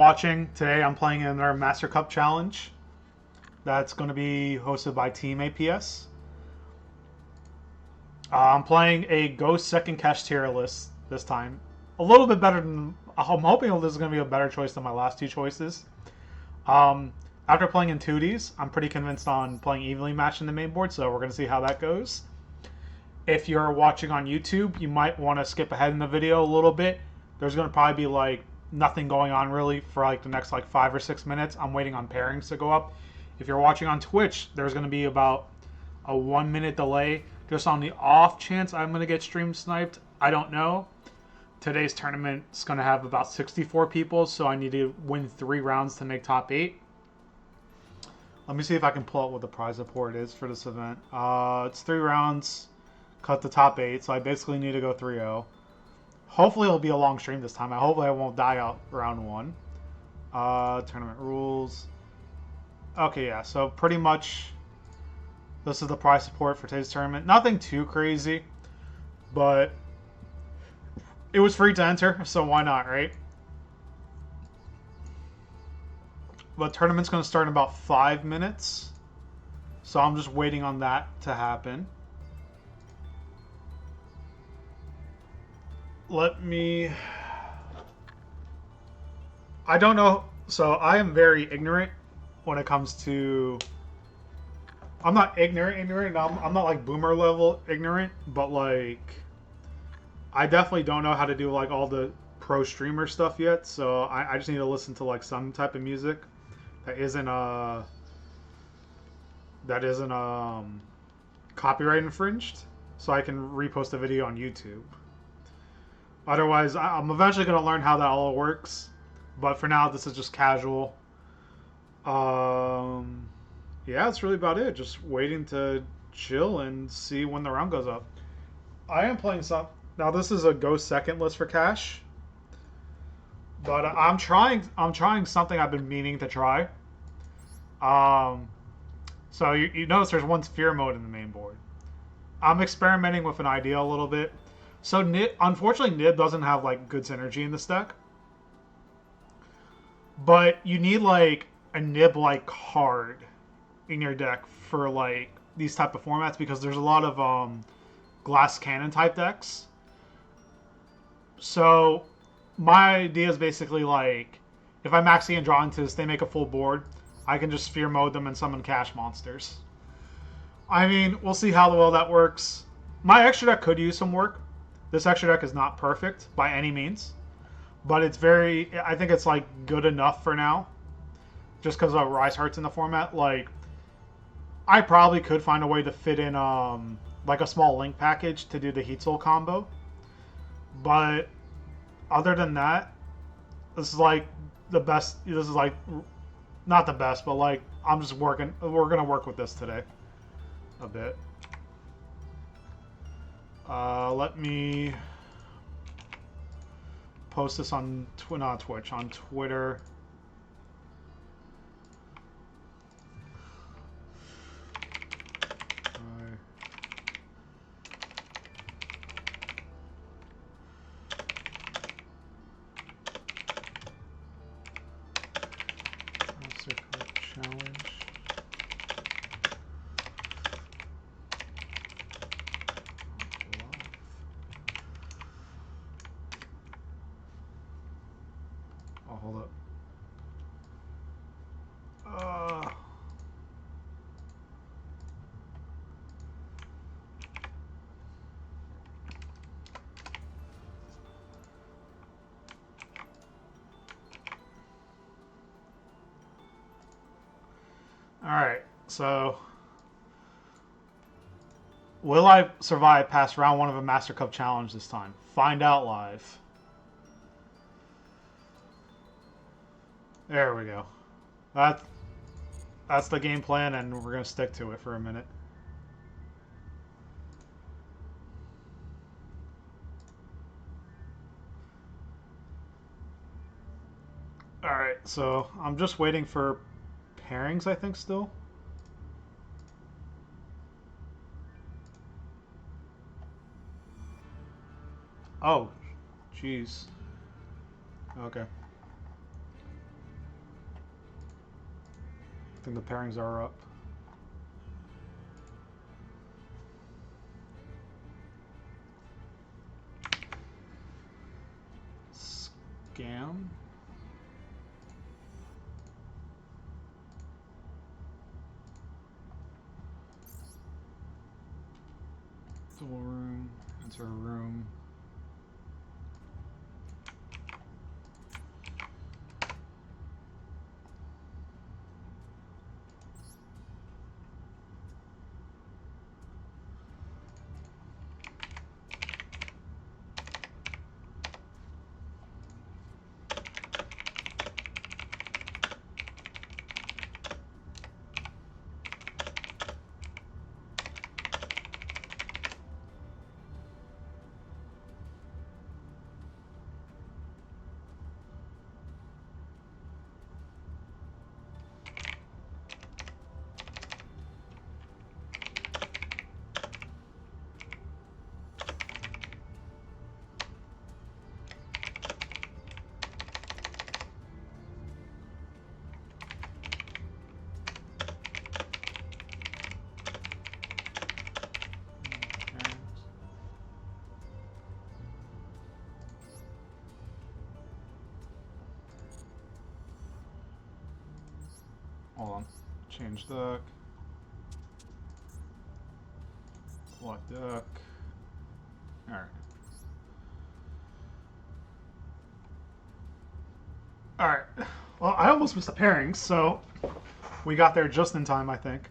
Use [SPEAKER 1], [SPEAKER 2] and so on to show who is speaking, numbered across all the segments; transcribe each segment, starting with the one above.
[SPEAKER 1] Watching today, I'm playing in our Master Cup Challenge. That's going to be hosted by Team APS. I'm playing a Ghost second cash tier list this time. A little bit better than I'm hoping this is going to be a better choice than my last two choices. Um, After playing in 2Ds, I'm pretty convinced on playing evenly matched in the main board, so we're going to see how that goes. If you're watching on YouTube, you might want to skip ahead in the video a little bit. There's going to probably be like nothing going on really for like the next like 5 or 6 minutes. I'm waiting on pairings to go up. If you're watching on Twitch, there's going to be about a 1 minute delay just on the off chance I'm going to get stream sniped. I don't know. Today's tournament is going to have about 64 people, so I need to win 3 rounds to make top 8. Let me see if I can pull out what the prize report is for this event. It's 3 rounds, cut the top 8, so I basically need to go 3-0. Hopefully it'll be a long stream this time. Hopefully I won't die out round 1. Tournament rules. Okay, yeah, so pretty much this is the prize support for today's tournament. Nothing too crazy, but it was free to enter, so why not, right? But tournament's going to start in about 5 minutes, so I'm just waiting on that to happen. I don't know. So I am very ignorant when it comes to. I'm not ignorant. I'm not like boomer level ignorant, but like, I definitely don't know how to do like all the pro streamer stuff yet. So I just need to listen to like some type of music that isn't copyright infringed, so I can repost a video on YouTube. Otherwise, I'm eventually going to learn how that all works. But for now, this is just casual. Yeah, that's really about it. Just waiting to chill and see when the round goes up. I am playing some. Now, this is a go second list for cash. But I'm trying something I've been meaning to try. So you notice there's one fear mode in the main board. I'm experimenting with an idea a little bit. So unfortunately, Nib doesn't have like good synergy in this deck. But you need like a Nib like card in your deck for like these type of formats because there's a lot of glass cannon type decks. So my idea is basically like if I max and draw into this, they make a full board. I can just fear mode them and summon cash monsters. I mean, we'll see how well that works. My extra deck could use some work. This extra deck is not perfect by any means, but it's I think it's like good enough for now. Just because of Rise Hearts in the format, like I probably could find a way to fit in like a small link package to do the Heat Soul combo. But other than that, this is like the best. This is like not the best, but like I'm just working. We're gonna work with this today a bit. Let me post this on not Twitch, on Twitter. Challenge. Oh, hold up. Alright, so will I survive past round 1 of a Master Cup Challenge this time? Find out live. There we go. That's the game plan, and we're going to stick to it for a minute. Alright, so I'm just waiting for pairings, I think, still. Oh, jeez. Okay. I think the pairings are up. Scam. Duel room. Enter a room. Hold on. Change deck. Select deck. Alright. Alright. Well, I almost missed the pairings, so we got there just in time, I think.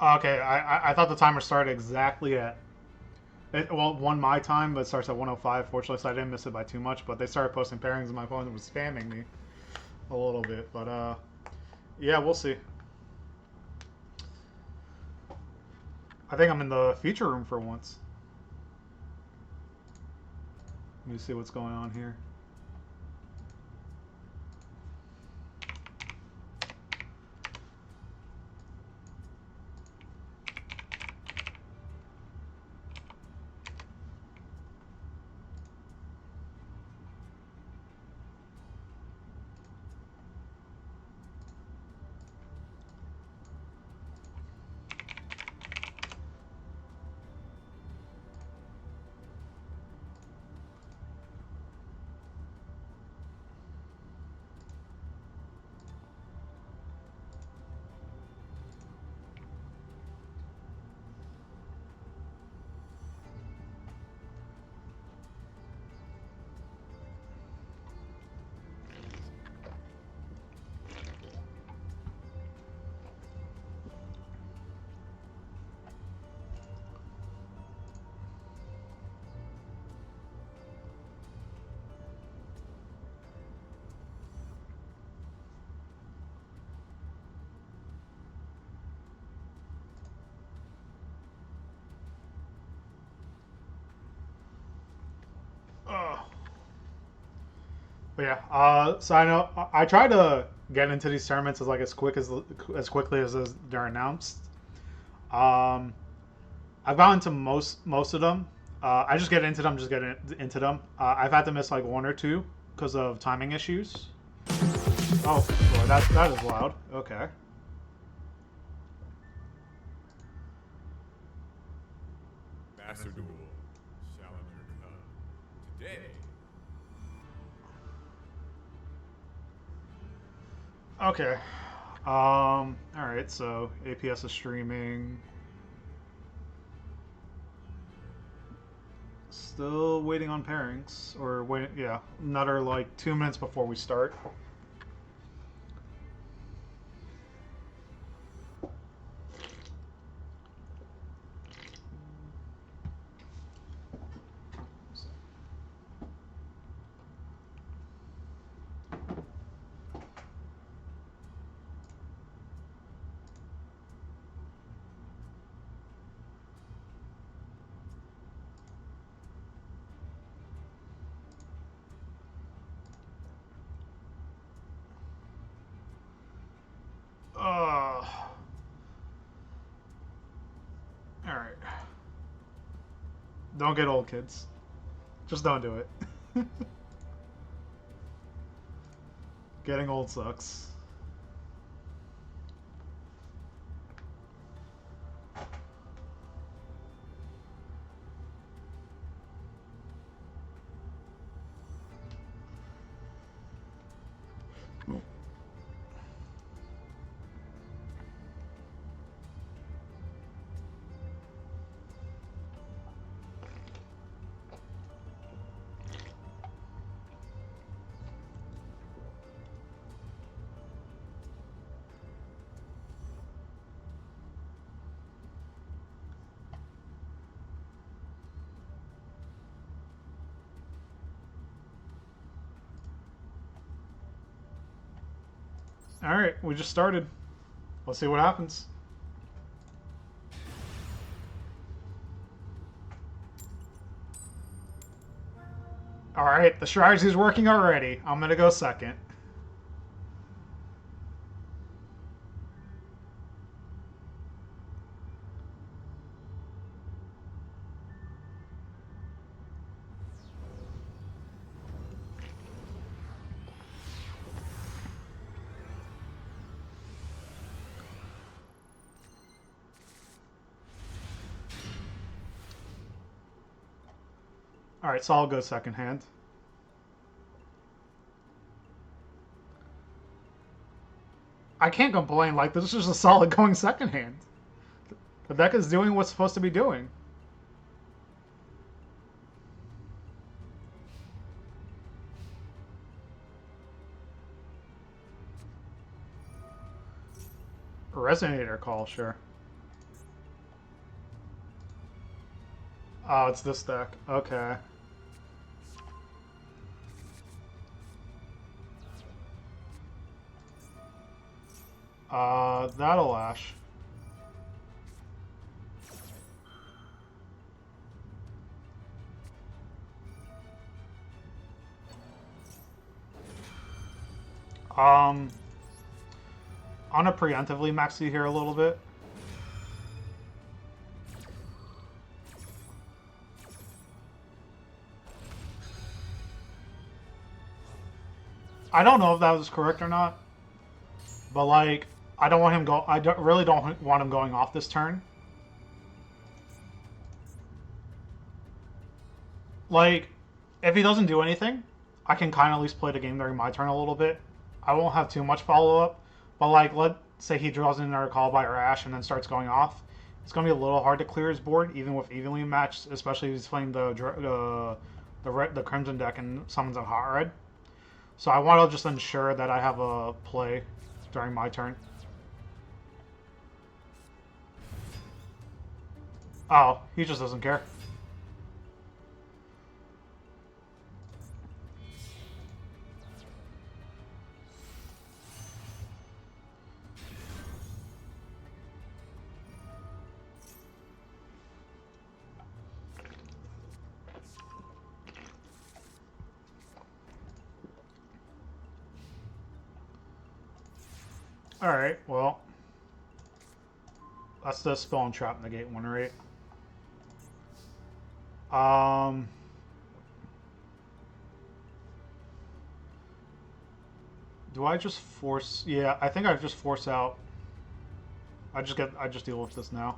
[SPEAKER 1] Okay, I thought the timer started exactly at well, one my time, but it starts at 1:05. Fortunately, so I didn't miss it by too much. But they started posting pairings, and my phone was spamming me a little bit. But yeah, we'll see. I think I'm in the feature room for once. Let me see what's going on here. Ugh. But yeah, so I know I try to get into these tournaments as quickly as they're announced. Um, I've gotten to most of them. I just get into them, into them. I've had to miss like one or two because of timing issues. Oh, boy, that is loud. Okay.
[SPEAKER 2] Master Duel, Challenger Cup. Today,
[SPEAKER 1] Okay. All right. So APS is streaming. Still waiting on pairings, or wait. Yeah, another like 2 minutes before we start. Don't get old, kids. Just don't do it. Getting old sucks. Alright, we just started. Let's see what happens. Alright, the strategy's working already. I'm gonna go second. Alright, so I'll go second hand. I can't complain, like, this is just a solid going second hand. The deck is doing what's supposed to be doing. Resonator call, sure. Oh, it's this deck. Okay. That'll lash. I'm gonna preemptively max you here a little bit. I don't know if that was correct or not, but like, I don't want him go. Really don't want him going off this turn. Like, if he doesn't do anything, I can kind of at least play the game during my turn a little bit. I won't have too much follow up, but like, let's say he draws in another call by or Ash and then starts going off. It's gonna be a little hard to clear his board, even with evenly matched, especially if he's playing the Crimson deck and summons a hot red. So I want to just ensure that I have a play during my turn. Oh, he just doesn't care. Alright, well, that's the spell and trap negate one, right? Do I just force? Yeah, I think I just force out. I just deal with this now.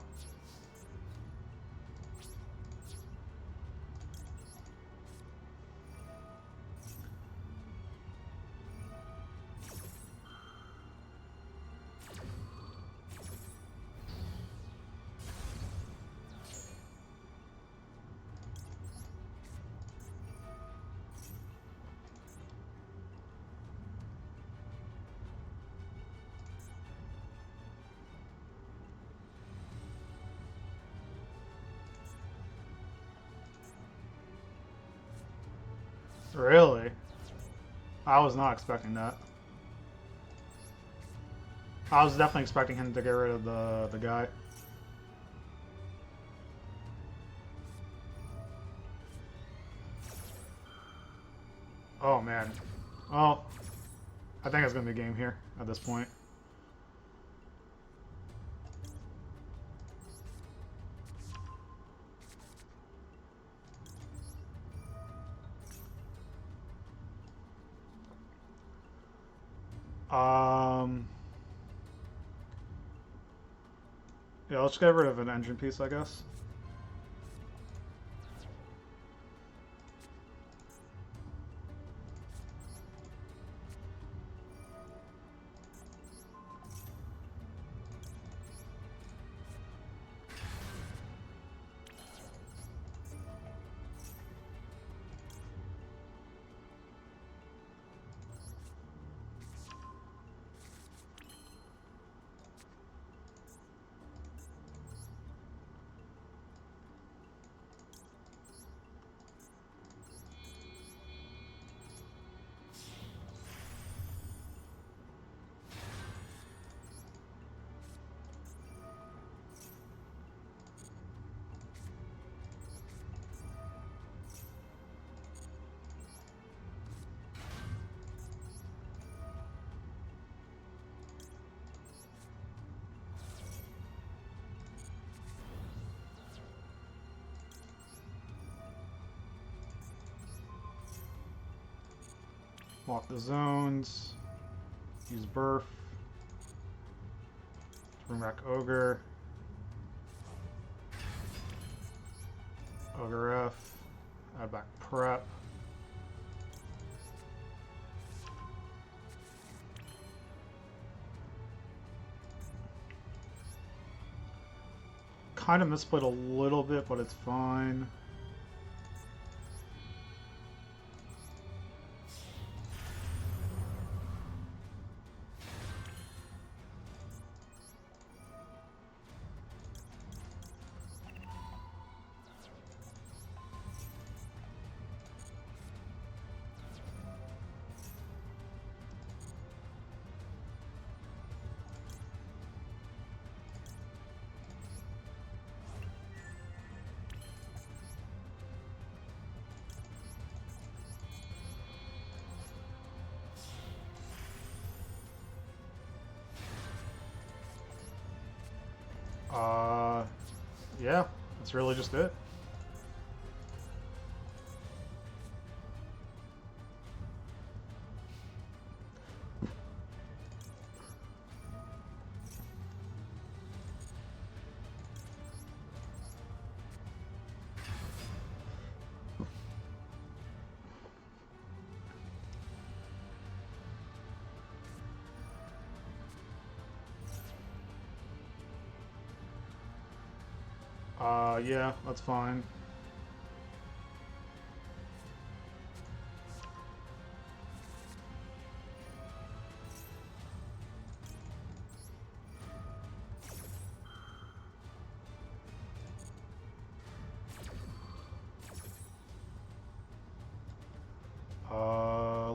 [SPEAKER 1] Really? I was not expecting that. I was definitely expecting him to get rid of the guy. Oh man. Well, I think it's gonna be a game here at this point. Um, yeah, let's get rid of an engine piece, I guess. Lock the zones. Use Burf. Bring back Ogre. Ogre F. Add back Prep. Kind of misplayed a little bit, but it's fine. Yeah, that's really just it. Yeah, that's fine.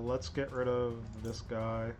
[SPEAKER 1] Let's get rid of this guy.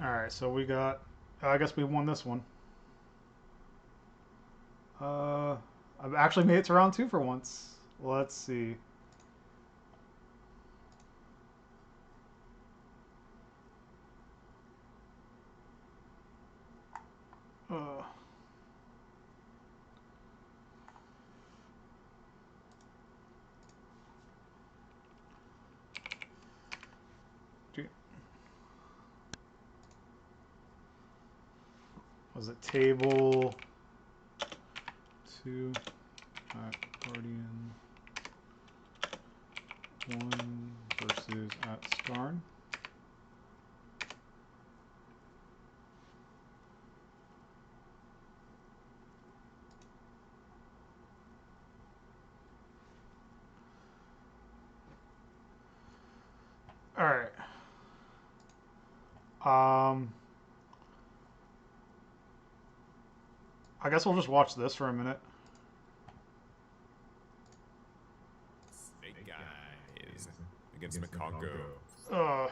[SPEAKER 1] Alright, so we got... I guess we won this one. I've actually made it to round 2 for once. Let's see. Uh, Was it table 2 at Guardian 1 versus at Skarn? All right. I guess we'll just watch this for a minute.
[SPEAKER 2] Snake Eyes against McCongo.
[SPEAKER 1] Uh,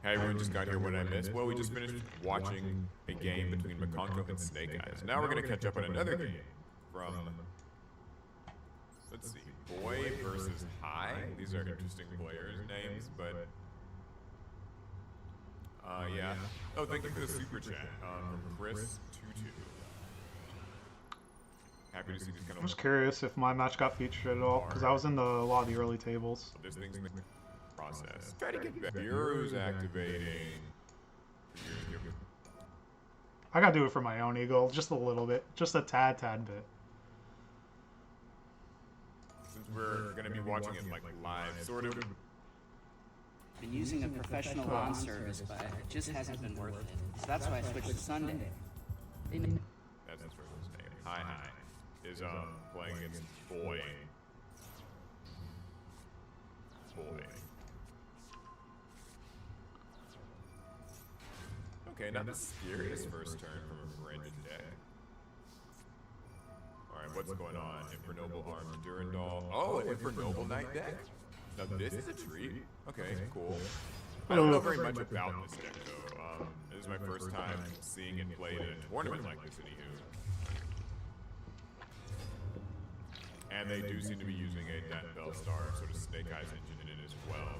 [SPEAKER 2] Hey, everyone just got here when I missed. Well, we just finished watching a game between McCongo and Snake Eyes. Now we're going to catch up on another game from, let's see, Boy versus High. These are interesting players' names, but, yeah. Oh, thank you for the super chat from Chris22. Happy to see these kind
[SPEAKER 1] I'm
[SPEAKER 2] of...
[SPEAKER 1] just curious if my match got featured at all, because I was in a lot of the early tables.
[SPEAKER 2] There's things in the process. Try to get back. Bureau's activating.
[SPEAKER 1] I gotta do it for my own ego, just a little bit, just a tad bit.
[SPEAKER 2] Since we're gonna be watching it like live, sort of.
[SPEAKER 3] Been using a professional lawn service, but it just hasn't been worth it. So that's why I switched to Sunday.
[SPEAKER 2] That's his first name. Hi is playing against Boy. Okay, not the scariest first turn from a Brandon deck. Alright, what's going on? Infernoble Arms Durandal. Oh, an Infernoble Knight deck? Now this is a treat. Okay, cool. I don't know very much about this deck though. This is my first time seeing it played in a tournament like this, anywho. And they do seem to be using that Bellstar sort of Snake Eyes engine in it as well.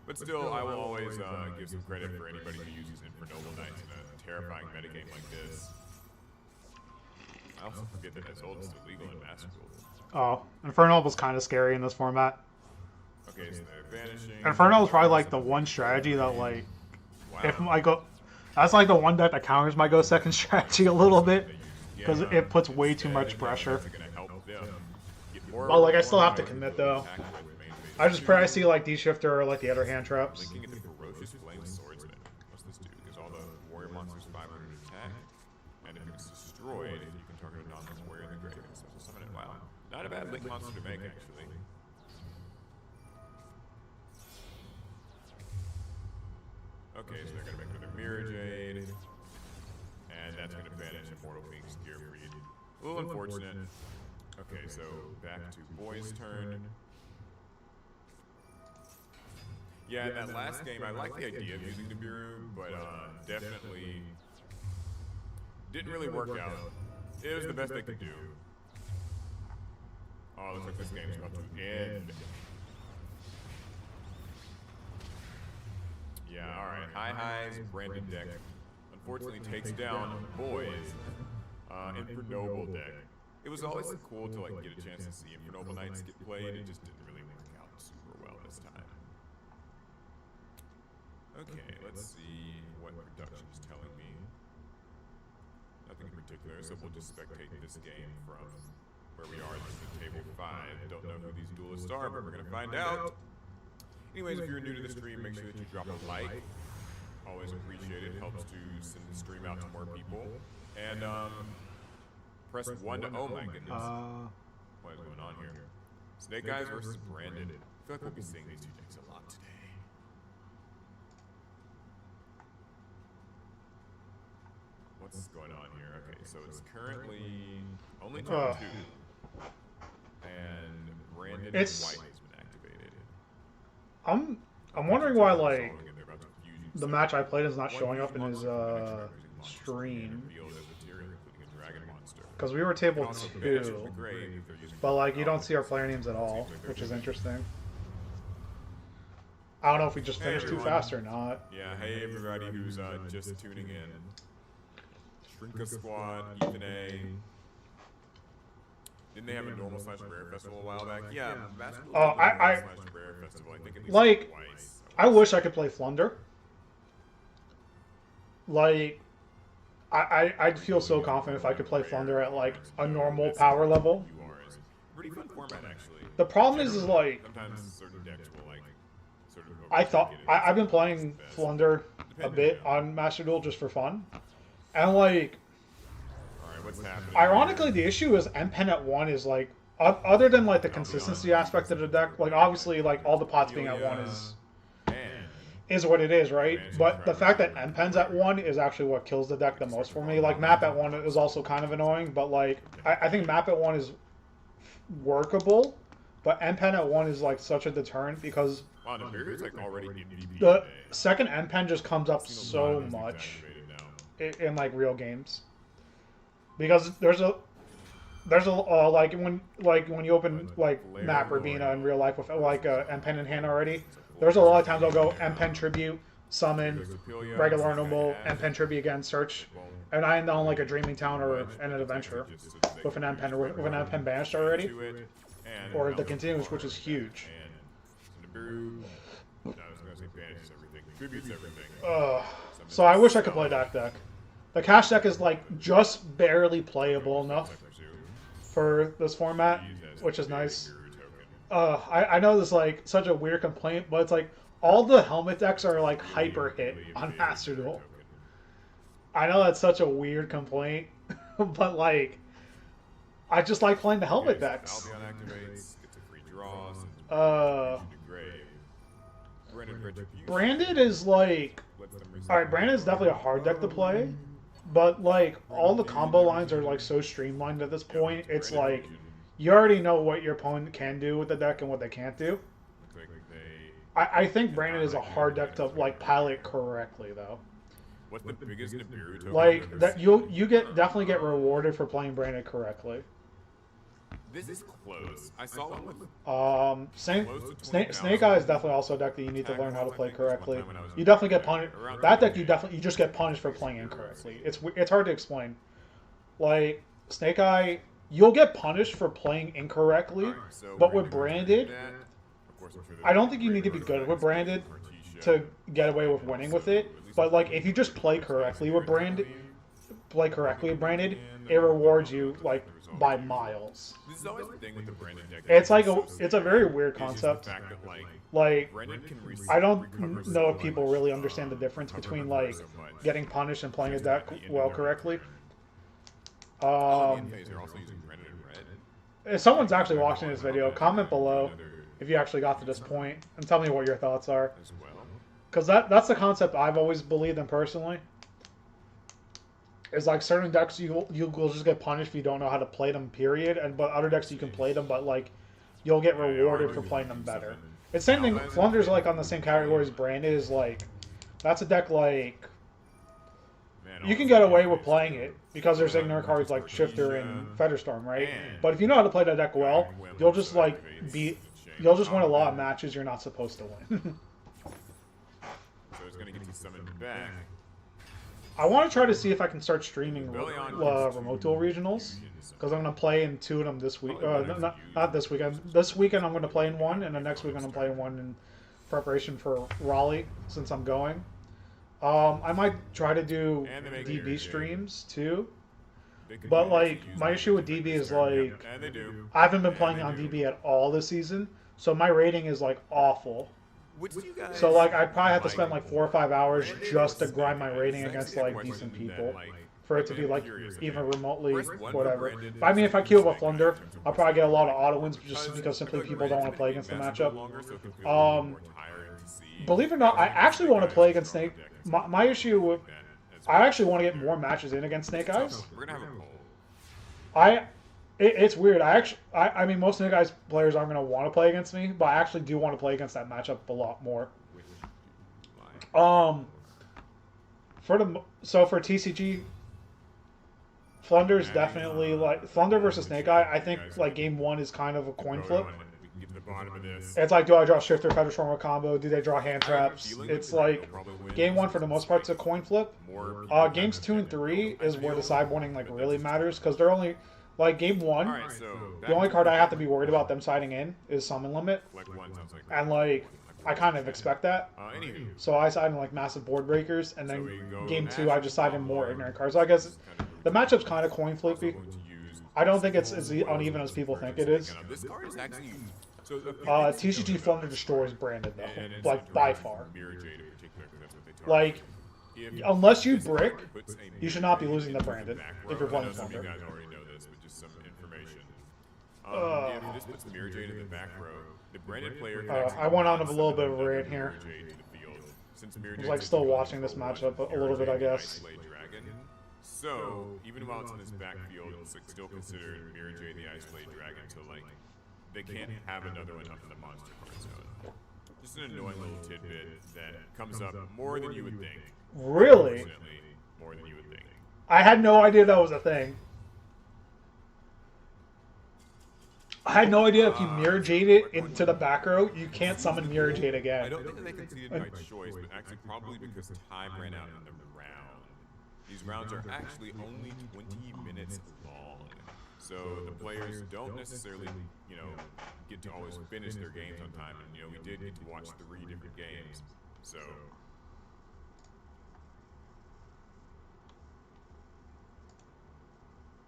[SPEAKER 2] But still, I will always give some credit for anybody who uses Infernoble Knights in a terrifying metagame like this. I also forget that Assault is still legal in Master Duel.
[SPEAKER 1] Oh, Inferno was kind of scary in this format.
[SPEAKER 2] Okay, so they're vanishing.
[SPEAKER 1] Inferno is probably like the one strategy that like,
[SPEAKER 2] wow.
[SPEAKER 1] if I go, that's like the one deck that counters my go second strategy a little bit, because it puts way too much pressure. Well, like I still have to commit though. I just pray I see like D-Shifter or like the other hand traps.
[SPEAKER 2] Linking at the Ferocious Flame Swordsman. What's this do? Gives all the warrior monsters 500 attack, and if it's destroyed, you can target a non-less warrior in the grave and special summon it. Wow. Not a bad link monster to make, actually. Okay, so they're gonna make another Mirror Jade, and that's gonna banish Immortal Phoenix Gearbreed. A little unfortunate. Okay, so back to Boy's turn. Yeah, in that last game, I liked the idea of using Nibiru, but definitely didn't really work out. It was the best they could do. Oh, looks like this game's about to end. Yeah, alright. High's Brandon deck unfortunately takes down Boy's Infernoble deck. It was always cool to like get a chance to see Infernoble Knights get played. It just didn't really work out super well this time. Okay, let's see what production's telling me. Nothing in particular, so we'll just spectate this game from where we are. This is table 5. Don't know who these duelists are, but we're gonna find out. Anyways, if you're new to the stream, make sure that you drop a like. Always appreciate it. Helps to send the stream out to more people. And press 1 to. Oh my goodness. What is going on here? Snake Eyes versus Brandon. I feel like we'll be seeing these two decks a lot today. What's going on here? Okay, so it's currently only turn 2. And Brandon White has been activated.
[SPEAKER 1] I'm wondering why like the match I played is not showing up in his stream. Because we were table 2, but like you don't see our player names at all, which is interesting. I don't know if we just finished too fast or not.
[SPEAKER 2] Yeah, hey everybody who's just tuning in. Shrinka Squad, Ethan A. Didn't they have a normal slash rare festival a while back? Yeah, basketball.
[SPEAKER 1] Oh, I
[SPEAKER 2] slash rare festival. I think at least
[SPEAKER 1] like.
[SPEAKER 2] twice.
[SPEAKER 1] I wish I could play Flunder. like I'd feel so confident if I could play Flunder at like a normal power level.
[SPEAKER 2] You are is pretty fun format actually.
[SPEAKER 1] The problem is like
[SPEAKER 2] Sometimes certain decks will like sort of
[SPEAKER 1] I thought
[SPEAKER 2] overcomplicate it.
[SPEAKER 1] I've been playing Flunder a bit on Master Duel just for fun, and like
[SPEAKER 2] Alright, what's happening?
[SPEAKER 1] ironically the issue is M Pen at 1 is like other than like the consistency aspect of the deck, like obviously like all the pots being at 1
[SPEAKER 2] Man,
[SPEAKER 1] is what it is, right? But the fact that M Pen's at 1 is actually what kills the deck the most for me. Like map at 1 is also kind of annoying, but like I think map at 1 is workable, but M Pen at 1 is like such a deterrent because
[SPEAKER 2] wow, Nibiru's like already MVP
[SPEAKER 1] the
[SPEAKER 2] today.
[SPEAKER 1] second M Pen just comes up
[SPEAKER 2] I've seen a lot
[SPEAKER 1] so
[SPEAKER 2] of these
[SPEAKER 1] much
[SPEAKER 2] activated now.
[SPEAKER 1] in like real games because there's a like when you open like map Rabina in real life with like a M Pen in hand already, there's a lot of times I'll go M Pen tribute, summon, regular normal, M Pen tribute again, search, and I end on like a Dreaming Town or an adventure with an M Pen with an M Pen banished already, or the continuous, which is huge.
[SPEAKER 2] And Nibiru, I was gonna say banishes everything, tributes everything.
[SPEAKER 1] So I wish I could play that deck. The cash deck is like just barely playable enough
[SPEAKER 2] I presume.
[SPEAKER 1] for this format,
[SPEAKER 2] Use as
[SPEAKER 1] which is
[SPEAKER 2] a
[SPEAKER 1] nice.
[SPEAKER 2] Nibiru token.
[SPEAKER 1] I know this is like such a weird complaint, but it's like all the helmet decks are like hyper hit on Master Duel. I know that's such a weird complaint, but like I just like playing the helmet decks.
[SPEAKER 2] Albion activates, gets a free draw, sends
[SPEAKER 1] Uh,
[SPEAKER 2] to grave. Branded Retribution
[SPEAKER 1] Branded is like
[SPEAKER 2] lets them reset.
[SPEAKER 1] alright, Branded is definitely a hard deck to play, but like all the combo lines are like so streamlined at this point. It's like you already know what your opponent can do with the deck and what they can't do.
[SPEAKER 2] Looks like they.
[SPEAKER 1] I think Branded is a hard deck to like pilot correctly though.
[SPEAKER 2] What's the biggest Nibiru token
[SPEAKER 1] Like
[SPEAKER 2] I've ever
[SPEAKER 1] that
[SPEAKER 2] seen?
[SPEAKER 1] you get definitely get rewarded for playing Branded correctly.
[SPEAKER 2] This is close. I saw one with.
[SPEAKER 1] Snake Eye is definitely also a deck that you need to learn how to play correctly. You definitely get punished. That deck you just get punished for playing incorrectly. It's hard to explain. Like Snake Eye, you'll get punished for playing incorrectly,
[SPEAKER 2] Alright, so
[SPEAKER 1] but
[SPEAKER 2] we're
[SPEAKER 1] with
[SPEAKER 2] gonna do
[SPEAKER 1] Branded,
[SPEAKER 2] that. Of course, I'm sure
[SPEAKER 1] I don't think you need to be good with Branded to get away with winning with it. But like if you just play correctly with Branded, it rewards you like by miles.
[SPEAKER 2] This is always the thing with the Branded deck.
[SPEAKER 1] It's like it's a very weird
[SPEAKER 2] It's just
[SPEAKER 1] concept.
[SPEAKER 2] the fact that,
[SPEAKER 1] Like
[SPEAKER 2] Branded can
[SPEAKER 1] I don't
[SPEAKER 2] recover
[SPEAKER 1] know if
[SPEAKER 2] so
[SPEAKER 1] people
[SPEAKER 2] much,
[SPEAKER 1] really understand the difference
[SPEAKER 2] cover
[SPEAKER 1] between
[SPEAKER 2] recover
[SPEAKER 1] like
[SPEAKER 2] so much.
[SPEAKER 1] getting punished and playing a deck
[SPEAKER 2] At the end
[SPEAKER 1] well
[SPEAKER 2] of every
[SPEAKER 1] correctly.
[SPEAKER 2] turn. Oh, the end phase, you're also using Branded in red.
[SPEAKER 1] If someone's actually watching this video, comment below if you actually got to this point and tell me what your thoughts are.
[SPEAKER 2] As well.
[SPEAKER 1] Because that's the concept I've always believed in personally. Is like certain decks you'll just get punished if you don't know how to play them. Period. But other decks you can play them, but like you'll get rewarded for playing them better. It's same thing. Flunder's like on the same category as Branded. Is like that's a deck like you can get away with playing it because there's ignorant cards like Shifter and Featherstorm, right? But if you know how to play that deck well, you'll just like you'll just win a lot of matches you're not supposed to win.
[SPEAKER 2] So it's going to get you summoned back.
[SPEAKER 1] I want to try to see if I can start streaming remote duel regionals because I'm going to play in 2 of them this week. Not this weekend. This weekend I'm going to play in 1, and the next week I'm going to play in 1 in preparation for Raleigh since I'm going. I might try to do DB streams too, but like my issue with DB is like
[SPEAKER 2] And they do.
[SPEAKER 1] I haven't been playing on DB at all this season, so my rating is like awful.
[SPEAKER 2] Which do you guys
[SPEAKER 1] So like I'd probably have to spend like 4 or 5 hours just to grind my rating against like decent people for it to be like even remotely whatever. But I mean, if I queue up with Flunder, I'll probably get a lot of auto wins just because simply people don't want to play against the matchup. Believe it or not, I actually want to play against Snake. My issue with I actually want to get more matches in against Snake Eyes.
[SPEAKER 2] We're gonna have a poll.
[SPEAKER 1] It's weird. I mean, most Snake Eyes players aren't going to want to play against me, but I actually do want to play against that matchup a lot more. For TCG, Flunder's definitely like Flunder versus Snake Eye. I think like game 1 is kind of a coin flip.
[SPEAKER 2] We can get to the bottom of this.
[SPEAKER 1] It's like, do I draw Shifter, Featherstorm combo? Do they draw hand traps? It's like game 1 for the most part is a coin flip. Games 2 and 3 is where the sideboarding like really matters because they're only like game 1.
[SPEAKER 2] Alright, so
[SPEAKER 1] The only card I have to be worried about them siding in is Summon Limit,
[SPEAKER 2] collect one sounds like
[SPEAKER 1] and like I kind of expect that.
[SPEAKER 2] Anywho,
[SPEAKER 1] So I side in like massive board breakers, and
[SPEAKER 2] so
[SPEAKER 1] then
[SPEAKER 2] we go
[SPEAKER 1] game
[SPEAKER 2] Ash
[SPEAKER 1] 2 I
[SPEAKER 2] and
[SPEAKER 1] just side in more
[SPEAKER 2] Pablo.
[SPEAKER 1] ignorant cards. So I guess
[SPEAKER 2] This is kind of
[SPEAKER 1] the
[SPEAKER 2] who we
[SPEAKER 1] matchup's
[SPEAKER 2] do.
[SPEAKER 1] kind of coin
[SPEAKER 2] Also
[SPEAKER 1] flippy.
[SPEAKER 2] going to use
[SPEAKER 1] I don't think it's as
[SPEAKER 2] Duel
[SPEAKER 1] uneven as people think it
[SPEAKER 2] versus
[SPEAKER 1] is.
[SPEAKER 2] Now, this card is actually so a few things to
[SPEAKER 1] TCG
[SPEAKER 2] note
[SPEAKER 1] Thunder
[SPEAKER 2] about this
[SPEAKER 1] Destroy is
[SPEAKER 2] card.
[SPEAKER 1] branded
[SPEAKER 2] And
[SPEAKER 1] though,
[SPEAKER 2] it's
[SPEAKER 1] like
[SPEAKER 2] not
[SPEAKER 1] by
[SPEAKER 2] directed
[SPEAKER 1] far.
[SPEAKER 2] Mirror Jade in particular, because that's what they target.
[SPEAKER 1] Like,
[SPEAKER 2] If
[SPEAKER 1] unless you
[SPEAKER 2] this
[SPEAKER 1] brick,
[SPEAKER 2] card puts a
[SPEAKER 1] you should
[SPEAKER 2] Mirror
[SPEAKER 1] not be
[SPEAKER 2] Jade
[SPEAKER 1] losing the
[SPEAKER 2] into
[SPEAKER 1] branded
[SPEAKER 2] back
[SPEAKER 1] if
[SPEAKER 2] row,
[SPEAKER 1] you're
[SPEAKER 2] I
[SPEAKER 1] playing
[SPEAKER 2] know some of you
[SPEAKER 1] Thunder.
[SPEAKER 2] guys already know this, but just some information.
[SPEAKER 1] Uh,
[SPEAKER 2] If this puts Mirror Jade in the back row, the branded player can
[SPEAKER 1] I went on a
[SPEAKER 2] summon
[SPEAKER 1] little bit of a
[SPEAKER 2] another
[SPEAKER 1] rant here.
[SPEAKER 2] Mirror Jade to the field. Since Mirror
[SPEAKER 1] I was
[SPEAKER 2] Jade's
[SPEAKER 1] like
[SPEAKER 2] a
[SPEAKER 1] still
[SPEAKER 2] dual
[SPEAKER 1] watching this
[SPEAKER 2] control
[SPEAKER 1] matchup
[SPEAKER 2] one,
[SPEAKER 1] a little bit, I
[SPEAKER 2] Mirror Jade, the
[SPEAKER 1] guess.
[SPEAKER 2] Ice Blade Dragon. So even while it's in this backfield, it's like still considered Mirror Jade the Ice Blade Dragon. So like they can't have another one up in the monster card zone. Just an annoying little tidbit that comes up more than you would think.
[SPEAKER 1] Really?
[SPEAKER 2] Unfortunately, more than you would think.
[SPEAKER 1] I had no idea that was a thing. I had no idea if you Mirror Jade it into the back row, you can't summon Mirror Jade
[SPEAKER 2] I
[SPEAKER 1] again.
[SPEAKER 2] don't think that they conceded by choice, but actually probably because time ran out in the round. These rounds are actually only 20 minutes long. So the players don't necessarily, you know, get to always finish their games on time. And, you know, we did get to watch 3 different games. So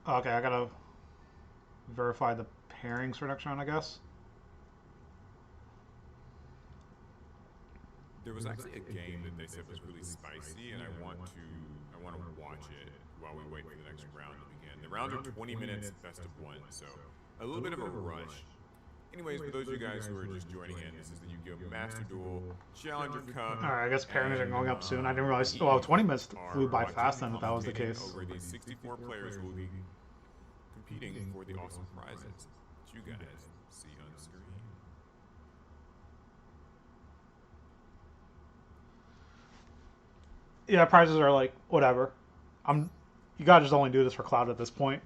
[SPEAKER 1] Okay, I gotta verify the pairings for next round, I guess.
[SPEAKER 2] there was actually a game that they said was really spicy, and I want to watch it while we wait for the next round to begin. The rounds are 20 minutes, best of 1, so a little bit of a rush. Anyways, for those of you guys who are just joining in, this is the Yu-Gi-Oh! Master Duel Challenger Cup.
[SPEAKER 1] Alright, I guess pairings are going up soon. I didn't realize. Well, 20 minutes flew by fast then if that was the case.
[SPEAKER 2] Over these 64 players who will be competing for the awesome prizes that you guys see on screen.
[SPEAKER 1] Yeah, prizes are like, whatever. You gotta just only do this for Cloud at this point.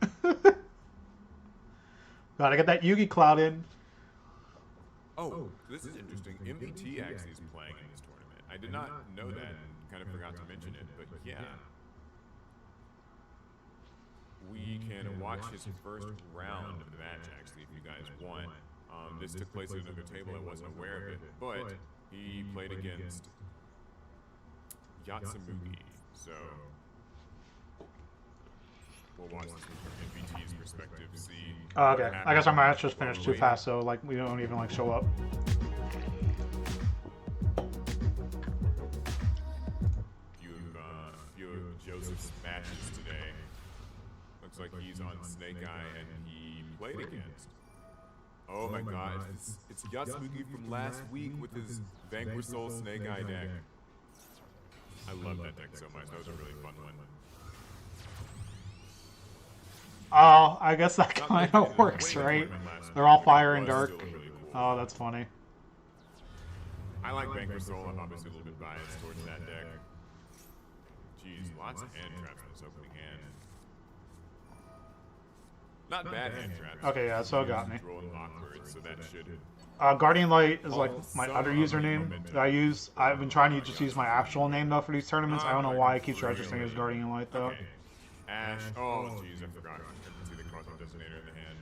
[SPEAKER 1] Gotta get that Yugi Cloud in.
[SPEAKER 2] Oh, this is interesting. MVT actually is playing in this tournament. I did not know that and kind of forgot to mention it, but yeah. We can watch his first round of the match, actually, if you guys want. This took place at another table. I wasn't aware of it, but he played against Yatsumugi, so we'll watch this from MVT's perspective, see.
[SPEAKER 1] Okay, I guess our match just finished too fast, so like we don't even like show up.
[SPEAKER 2] Few of Joseph's matches today. Looks like he's on Snake Eye and he played against. Oh my god, it's Yatsugi from last week with his Vanquish Soul Snake Eye deck. I love that deck so much. That was a really fun one.
[SPEAKER 1] Oh, I guess that kind of works, right? They're all fire and dark. Oh, that's funny.
[SPEAKER 2] I like Vanquish Soul. I'm obviously a little bit biased towards that deck. Jeez, lots of hand traps in this opening hand. Not bad hand traps.
[SPEAKER 1] Okay, yeah, so it got me.
[SPEAKER 2] Rolling awkward, so that should.
[SPEAKER 1] Guardian Light is like my other username that I use. I've been trying to just use my actual name though for these tournaments. I don't know why it keeps registering as Guardian Light though.
[SPEAKER 2] Okay. Ash. Oh, jeez, I forgot. I didn't see the cosmic designator in the hand.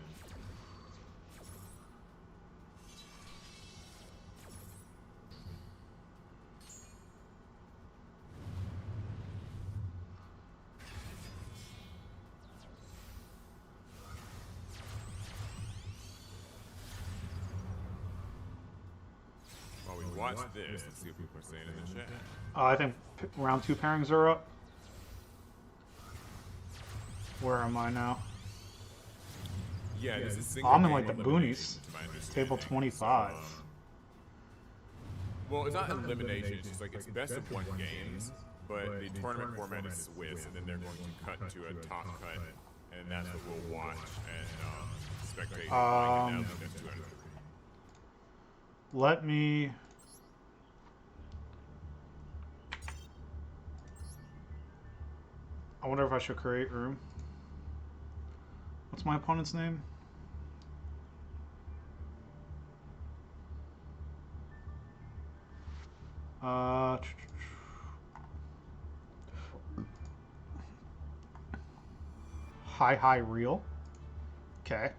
[SPEAKER 2] While we watch this, let's see what people are saying in the chat.
[SPEAKER 1] I think round 2 pairings are up. Where am I now?
[SPEAKER 2] Yeah, this is
[SPEAKER 1] Oh, I'm in like
[SPEAKER 2] single
[SPEAKER 1] the
[SPEAKER 2] game
[SPEAKER 1] boonies.
[SPEAKER 2] elimination, to my understanding.
[SPEAKER 1] Table 25.
[SPEAKER 2] Well, it's not elimination. It's just like it's best of 1 games, but the tournament format is Swiss, and then they're going to cut to a top cut, and that's what we'll watch and spectate. Like, that's 200.
[SPEAKER 1] Let me. I wonder if I should create room. What's my opponent's name? Hi real. Okay.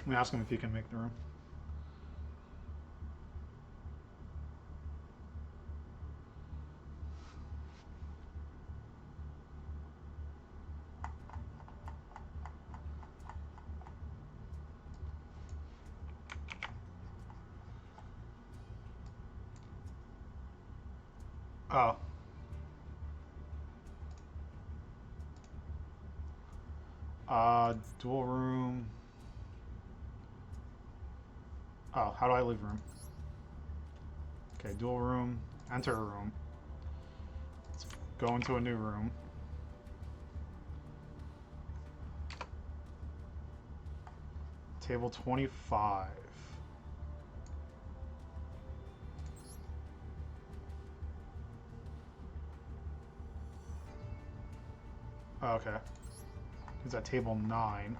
[SPEAKER 1] Let me ask him if he can make the room. Oh. Dual room. Oh, how do I leave room? Okay, dual room. Enter a room. Let's go into a new room. Table 25. Oh, okay. He's at table 9.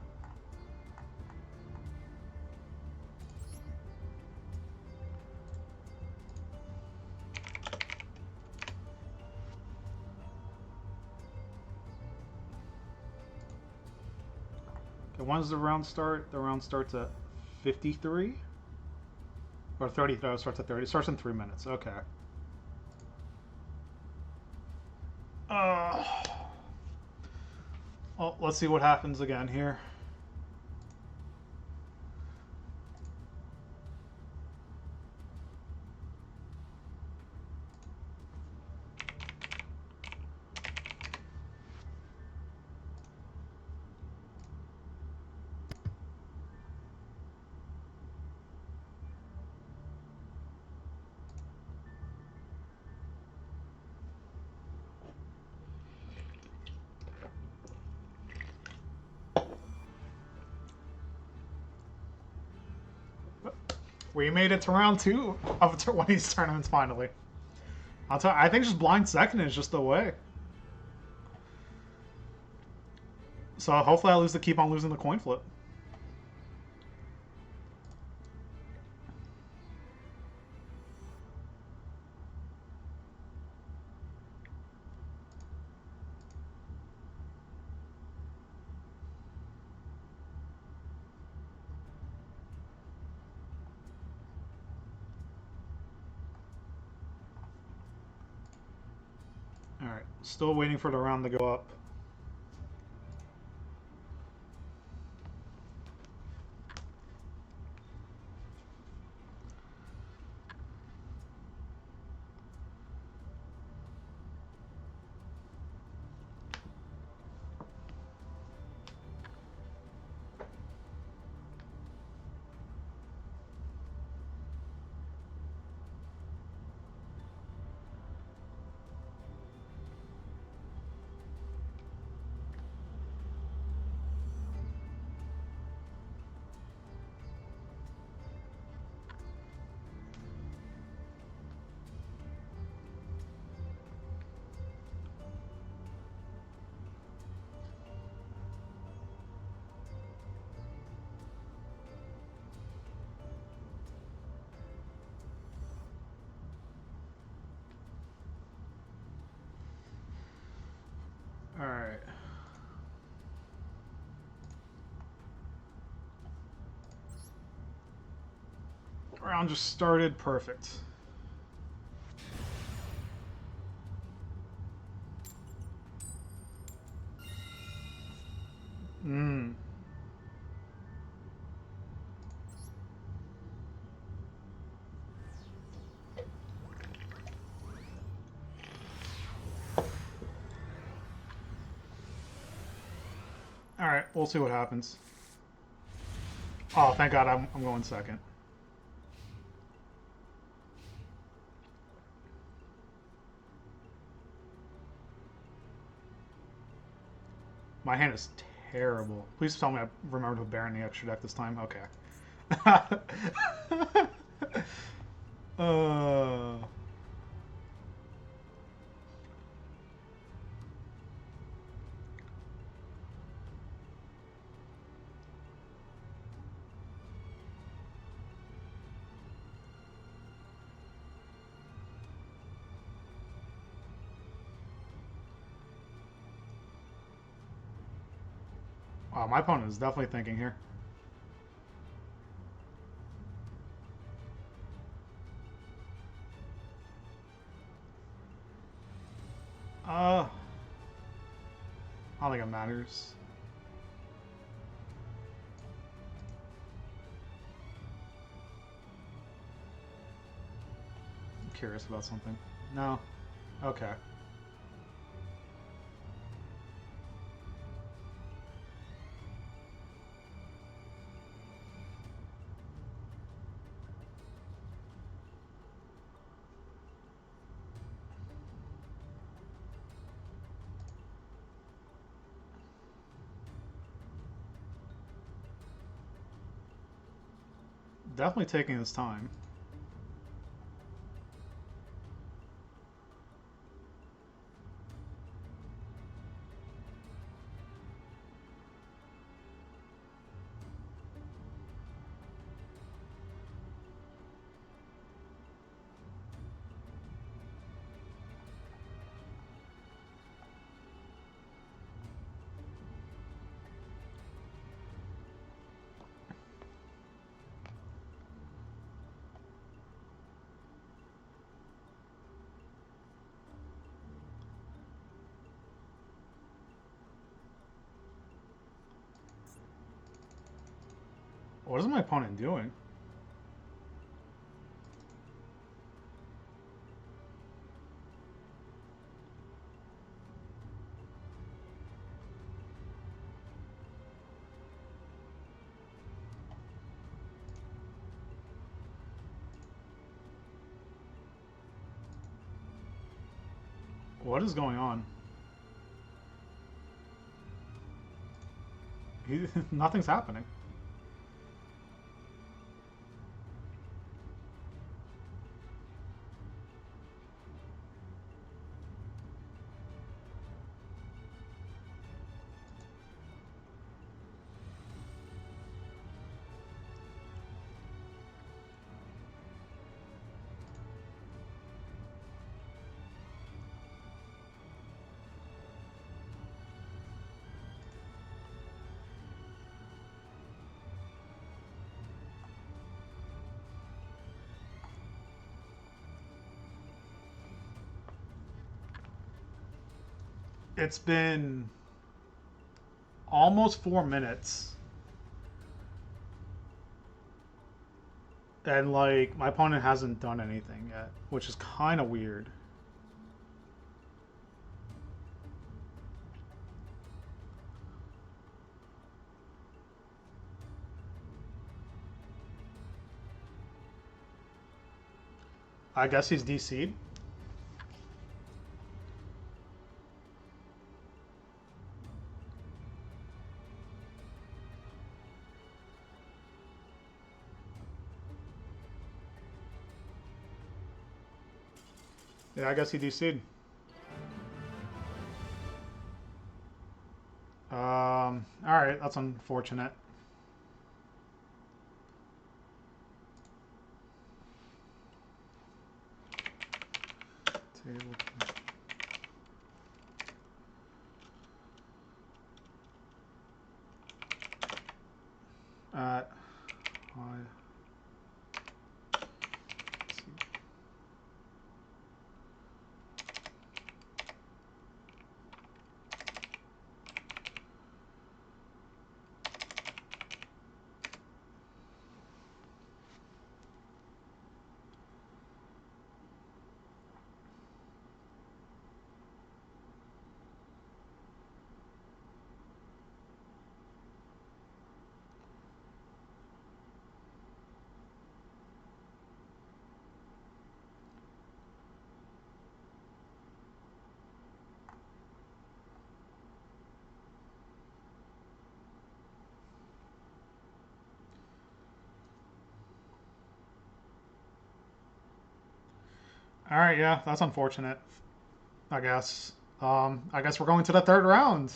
[SPEAKER 1] Okay, when does the round start? The round starts at 53? Or 30, no, it starts at 30. It starts in 3 minutes. Okay. Uh, well, let's see what happens again here. We made it to round 2 of one of these tournaments finally. I think just blind second is just the way. So hopefully I keep on losing the coin flip. Alright, still waiting for the round to go up. Alright. Round just started perfect. Hmm. Alright, we'll see what happens. Oh, thank God I'm going second. My hand is terrible. Please tell me I remember to bear in the extra deck this time. Okay. uh... Wow, my opponent is definitely thinking here. I don't think it matters. I'm curious about something. No? Okay. Definitely taking his time. What is my opponent doing? What is going on? Nothing's happening. It's been almost 4 minutes. And, like, my opponent hasn't done anything yet, which is kind of weird. I guess he's DC'd. Yeah, I guess he DC'd. Alright, that's unfortunate. Table. At I see. All right, yeah, that's unfortunate. I guess. I guess we're going to the third round.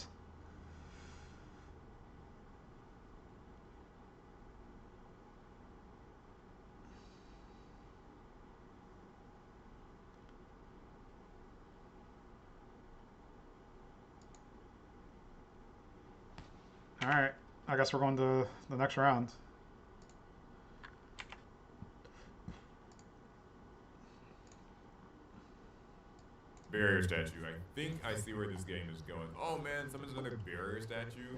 [SPEAKER 1] All right, I guess we're going to the next round.
[SPEAKER 2] barrier statue. I think I see where this game is going. Oh man, summons another barrier statue.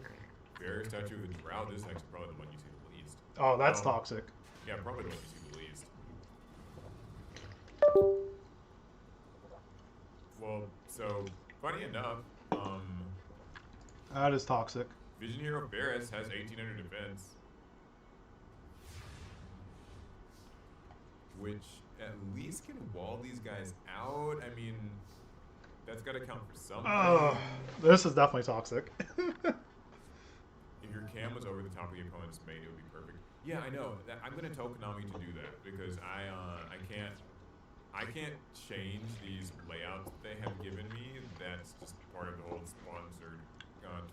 [SPEAKER 2] Barrier statue of the drought. This is actually probably the one you see the least.
[SPEAKER 1] Oh, that's toxic.
[SPEAKER 2] Yeah, probably the one you see the least. Well, so funny enough,
[SPEAKER 1] That is toxic.
[SPEAKER 2] Vision Hero Ferris has 1800 defense, which at least can wall these guys out. I mean, that's got to count for something.
[SPEAKER 1] This is definitely toxic.
[SPEAKER 2] If your cam was over the top of the opponent's mate, it would be perfect. Yeah, I know. I'm gonna tell Konami to do that because I can't change these layouts that they have given me. That's just part of the whole sponsored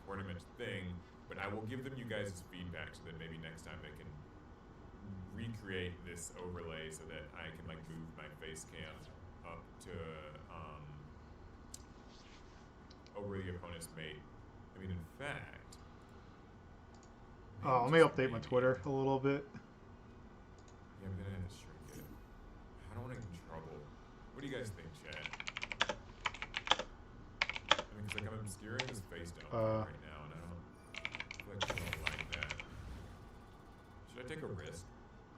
[SPEAKER 2] tournament thing. But I will give them you guys' feedback so that maybe next time they can recreate this overlay so that I can like move my face cam up to over the opponent's mate. I mean, in fact.
[SPEAKER 1] Let me update my Twitter a little bit.
[SPEAKER 2] Yeah, I'm gonna have to shrink it. I don't want to get in trouble. What do you guys think, Chad? I mean, because like I'm obscuring his face down right now, and I don't feel like I don't like that. Should I take a risk?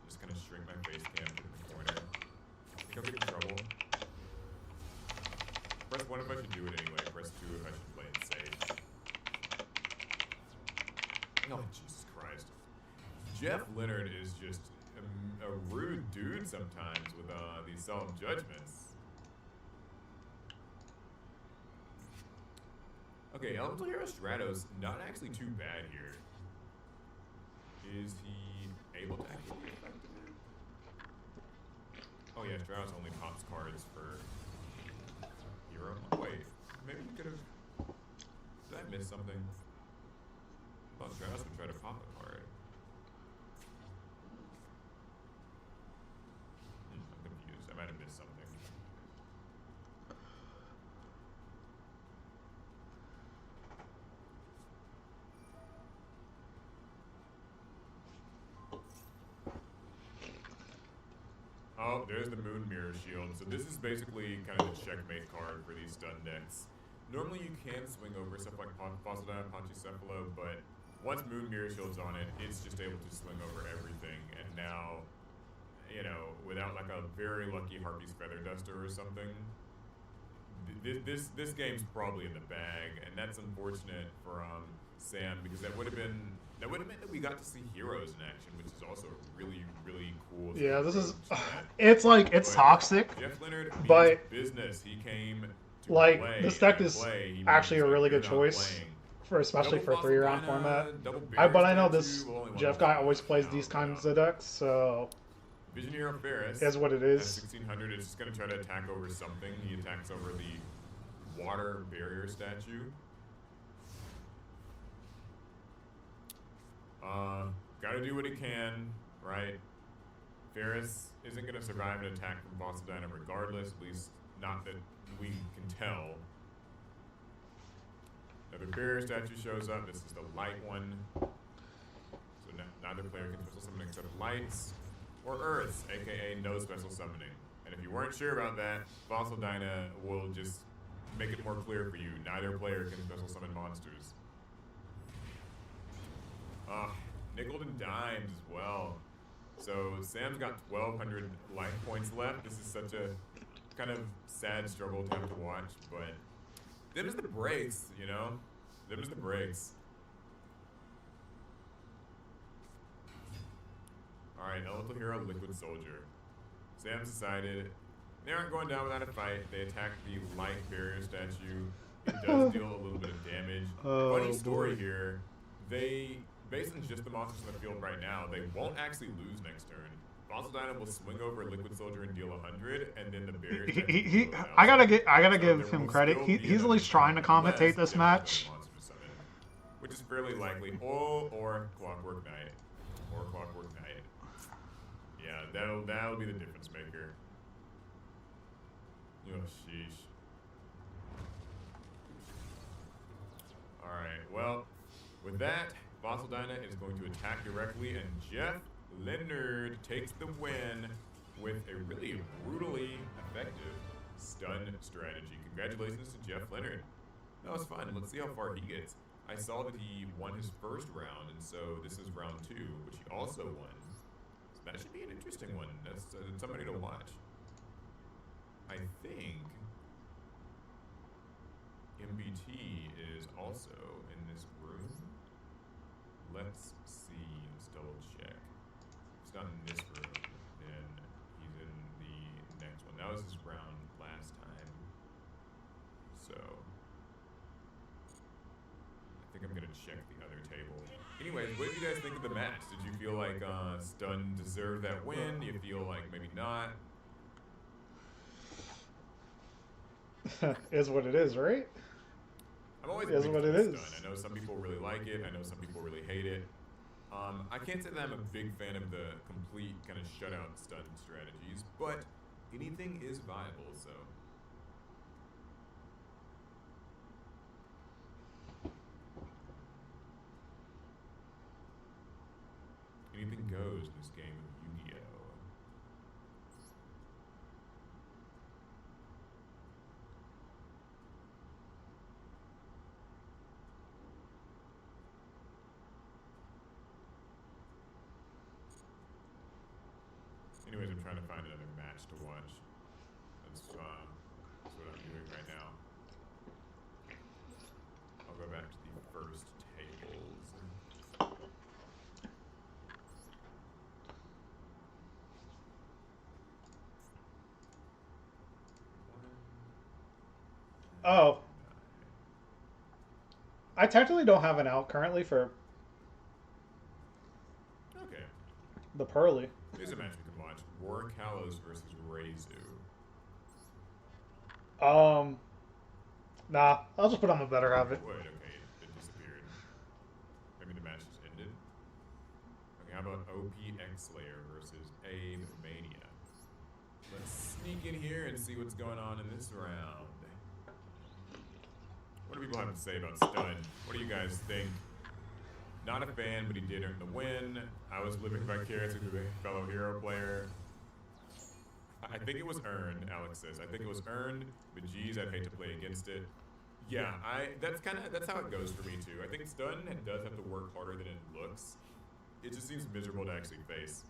[SPEAKER 2] Just kind of shrink my face cam to the corner. Think I'll get in trouble. Press 1 if I should do it anyway. Press 2 if I should play it safe. Oh, Jesus Christ. Jeff Leonard is just a rude dude sometimes with these solemn judgments. Okay, Elemental Hero Stratos, not actually too bad here. Is he able to actually be effective? Oh yeah, Stratos only pops cards for Hero. Oh, wait, maybe he could have... Did I miss something? I thought Stratos would try to pop a card. I'm confused. I might have missed something. Oh, there's the Moon Mirror Shield. So this is basically kind of the checkmate card for these stun decks. Normally you can swing over stuff like Fossil Pachycephalo, but once Moon Mirror Shield's on it, it's just able to swing over everything. And now, you know, without like a very lucky Harpy's Feather Duster or something, this game's probably in the bag, and that's unfortunate for Sam because that would have meant that we got to see heroes in action, which is also really cool.
[SPEAKER 1] Yeah, this is it's like it's toxic.
[SPEAKER 2] Jeff Leonard
[SPEAKER 1] but
[SPEAKER 2] business. He came to
[SPEAKER 1] like
[SPEAKER 2] play,
[SPEAKER 1] this deck is actually a really good choice for especially for a 3-round format. But I know this Jeff guy always plays these kinds of decks, so
[SPEAKER 2] Vision Hero Ferris
[SPEAKER 1] is what it is.
[SPEAKER 2] At 1600, it's just going to try to attack over something. He attacks over the water barrier statue. Gotta do what he can, right? Ferris isn't going to survive an attack from Bossadina regardless, at least not that we can tell. Another barrier statue shows up. This is the light one. So neither player can special summon except lights or earths, aka no special summoning. And if you weren't sure about that, Fossil Dyna will just make it more clear for you. Neither player can special summon monsters. Nickel and dimes as well. So Sam's got 1,200 life points left. This is such a kind of sad struggle to have to watch, but them is the breaks, you know? Them is the breaks. Alright, Elemental Hero, Liquid Soldier. Sam's decided they aren't going down without a fight. They attack the light barrier statue. It does deal a little bit of damage. Funny story here. They, based on just the monsters in the field right now, they won't actually lose next turn. Fossil Dyna will swing over Liquid Soldier and deal 100, and then the barrier statue
[SPEAKER 1] I gotta give him credit. He's at least trying to commentate this match.
[SPEAKER 2] Which is fairly likely. Or Clockwork Knight. Or Clockwork Knight. Yeah, that'll be the difference maker. Oh, sheesh. Alright, well, with that, Fossil Dyna is going to attack directly, and Jeff Leonard takes the win with a really brutally effective Stun strategy. Congratulations to Jeff Leonard. That was fun. Let's see how far he gets. I saw that he won his first round, and so this is round 2, which he also won. So that should be an interesting one. That's somebody to watch. I think MBT is also in this room. Let's see. Let's double check. If it's not in this room, then he's in the next one. That was his round last time. So I think I'm gonna check the other table. Anyways, what did you guys think of the match? Did you feel like Stun deserved that win? Do you feel like maybe not?
[SPEAKER 1] Is what it is, right?
[SPEAKER 2] I'm always
[SPEAKER 1] Is what it is.
[SPEAKER 2] Stun. I know some people really like it. I know some people really hate it. I can't say that I'm a big fan of the complete kind of shutout stun strategies, but anything is viable, so. Anything goes in this game of Yu-Gi-Oh! Anyways, I'm trying to find another match to watch. That's what I'm doing right now. I'll go back to the first tables.
[SPEAKER 1] Oh. I technically don't have an out currently for
[SPEAKER 2] Okay.
[SPEAKER 1] the Pearly.
[SPEAKER 2] Here's a match we can watch. Warwick Hallows versus Reizu.
[SPEAKER 1] Nah, I'll just put on the better of it.
[SPEAKER 2] Would, okay, it disappeared. Maybe the match just ended. Okay, how about OPX Slayer versus Abe Mania? Let's sneak in here and see what's going on in this round. What do people have to say about Stun? What do you guys think? Not a fan, but he did earn the win. I was living vicariously through a fellow hero player. I think it was earned, Alex says. I think it was earned, but geez, I'd hate to play against it. Yeah, that's how it goes for me too. I think Stun does have to work harder than it looks. It just seems miserable to actually face.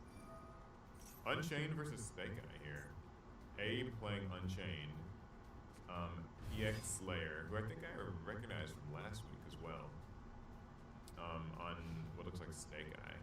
[SPEAKER 2] Unchained versus Snake Eye here. Abe playing Unchained. EX Slayer, who I think I recognized from last week as well. On what looks like Snake Eye.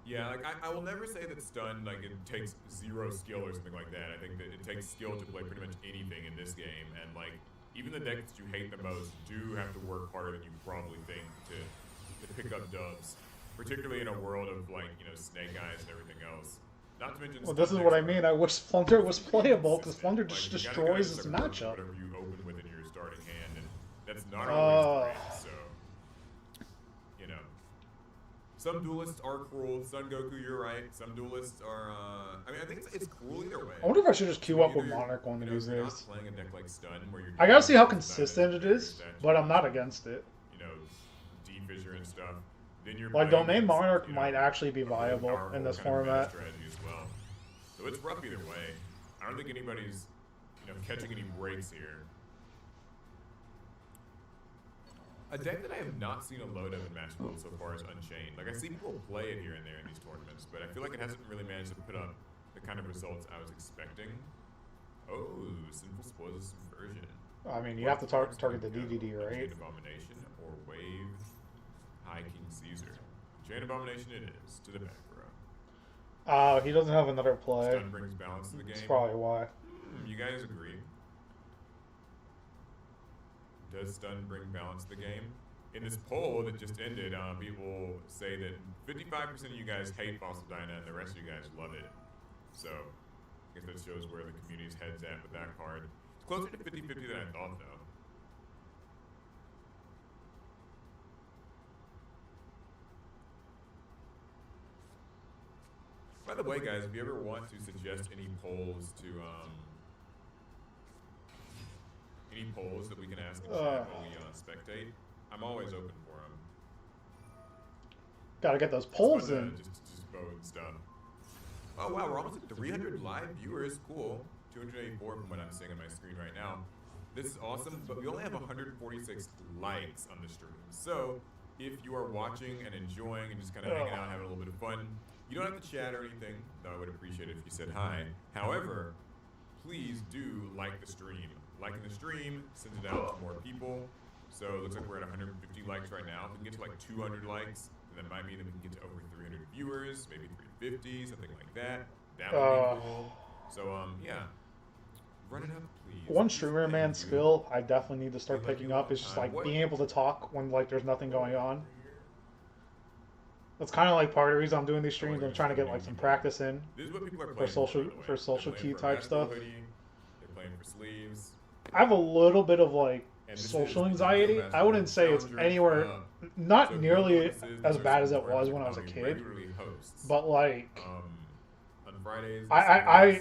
[SPEAKER 2] Yeah, like I will never say that Stun, like it takes 0 skill or something like that. I think that it takes skill to play pretty much anything in this game, and like even the decks that you hate the most do have to work harder than you probably think to pick up dubs, particularly in a world of like Snake Eyes and everything else. Not to mention.
[SPEAKER 1] Well, this is what I mean. I wish Flunder was playable because Flunder just destroys this matchup.
[SPEAKER 2] Whatever you open with in your starting hand, and that's not always great. So, some duelists are cruel. Sun Goku, you're right. Some duelists are. I mean, I think it's cruel either way.
[SPEAKER 1] I wonder if I should just queue up with Monarch one of these
[SPEAKER 2] You're not
[SPEAKER 1] days.
[SPEAKER 2] playing a deck like Stun, where you're
[SPEAKER 1] I gotta see how consistent it is, but I'm not against it.
[SPEAKER 2] D-Fissure and stuff. Then you're
[SPEAKER 1] Like,
[SPEAKER 2] playing
[SPEAKER 1] Domain
[SPEAKER 2] against,
[SPEAKER 1] Monarch might actually be viable
[SPEAKER 2] powerful
[SPEAKER 1] in this
[SPEAKER 2] kind of meta
[SPEAKER 1] format.
[SPEAKER 2] strategy as well. So it's rough either way. I don't think anybody's, catching any breaks here. A deck that I have not seen a load of in Match Build so far is Unchained. Like, I see people play it here and there in these tournaments, but I feel like it hasn't really managed to put up the kind of results I was expecting. Oh, Sinful Spoils Subversion.
[SPEAKER 1] I mean, you have to target the DDD, right?
[SPEAKER 2] Chain Abomination or Wave High King Caesar. Chain Abomination it is, to the back row.
[SPEAKER 1] He doesn't have another play.
[SPEAKER 2] Stun brings balance to the game.
[SPEAKER 1] That's probably why.
[SPEAKER 2] You guys agree? Does Stun bring balance to the game? In this poll that just ended, people say that 55% of you guys hate Fossil Dyna and the rest of you guys love it. So, I guess that shows where the community's head's at with that card. It's closer to 50-50 than I thought, though. By the way, guys, if you ever want to suggest any polls to, that we can ask in chat while we spectate, I'm always open for them.
[SPEAKER 1] Gotta get those polls in.
[SPEAKER 2] Just vote and stuff. Oh wow, we're almost at 300 live viewers. Cool. 284 from what I'm seeing on my screen right now. This is awesome, but we only have 146 likes on the stream. So if you are watching and enjoying and just kind of hanging out, having a little bit of fun, you don't have to chat or anything, though I would appreciate it if you said hi. However, please do like the stream. Liking the stream sends it out to more people. So it looks like we're at 150 likes right now. If we can get to like 200 likes, then that might mean that we can get to over 300 viewers, maybe 350, something like that. That would be cool. So yeah, run it up, please.
[SPEAKER 1] One streamer man skill I definitely need to start picking up is just like being able to talk when like there's nothing going on. That's kind of like part of the reason I'm doing these streams. I'm trying to get like some practice in for social key type stuff.
[SPEAKER 2] They're playing for sleeves.
[SPEAKER 1] I have a little bit of like social anxiety. I wouldn't say it's anywhere, not nearly as bad as it was when I was a kid, but like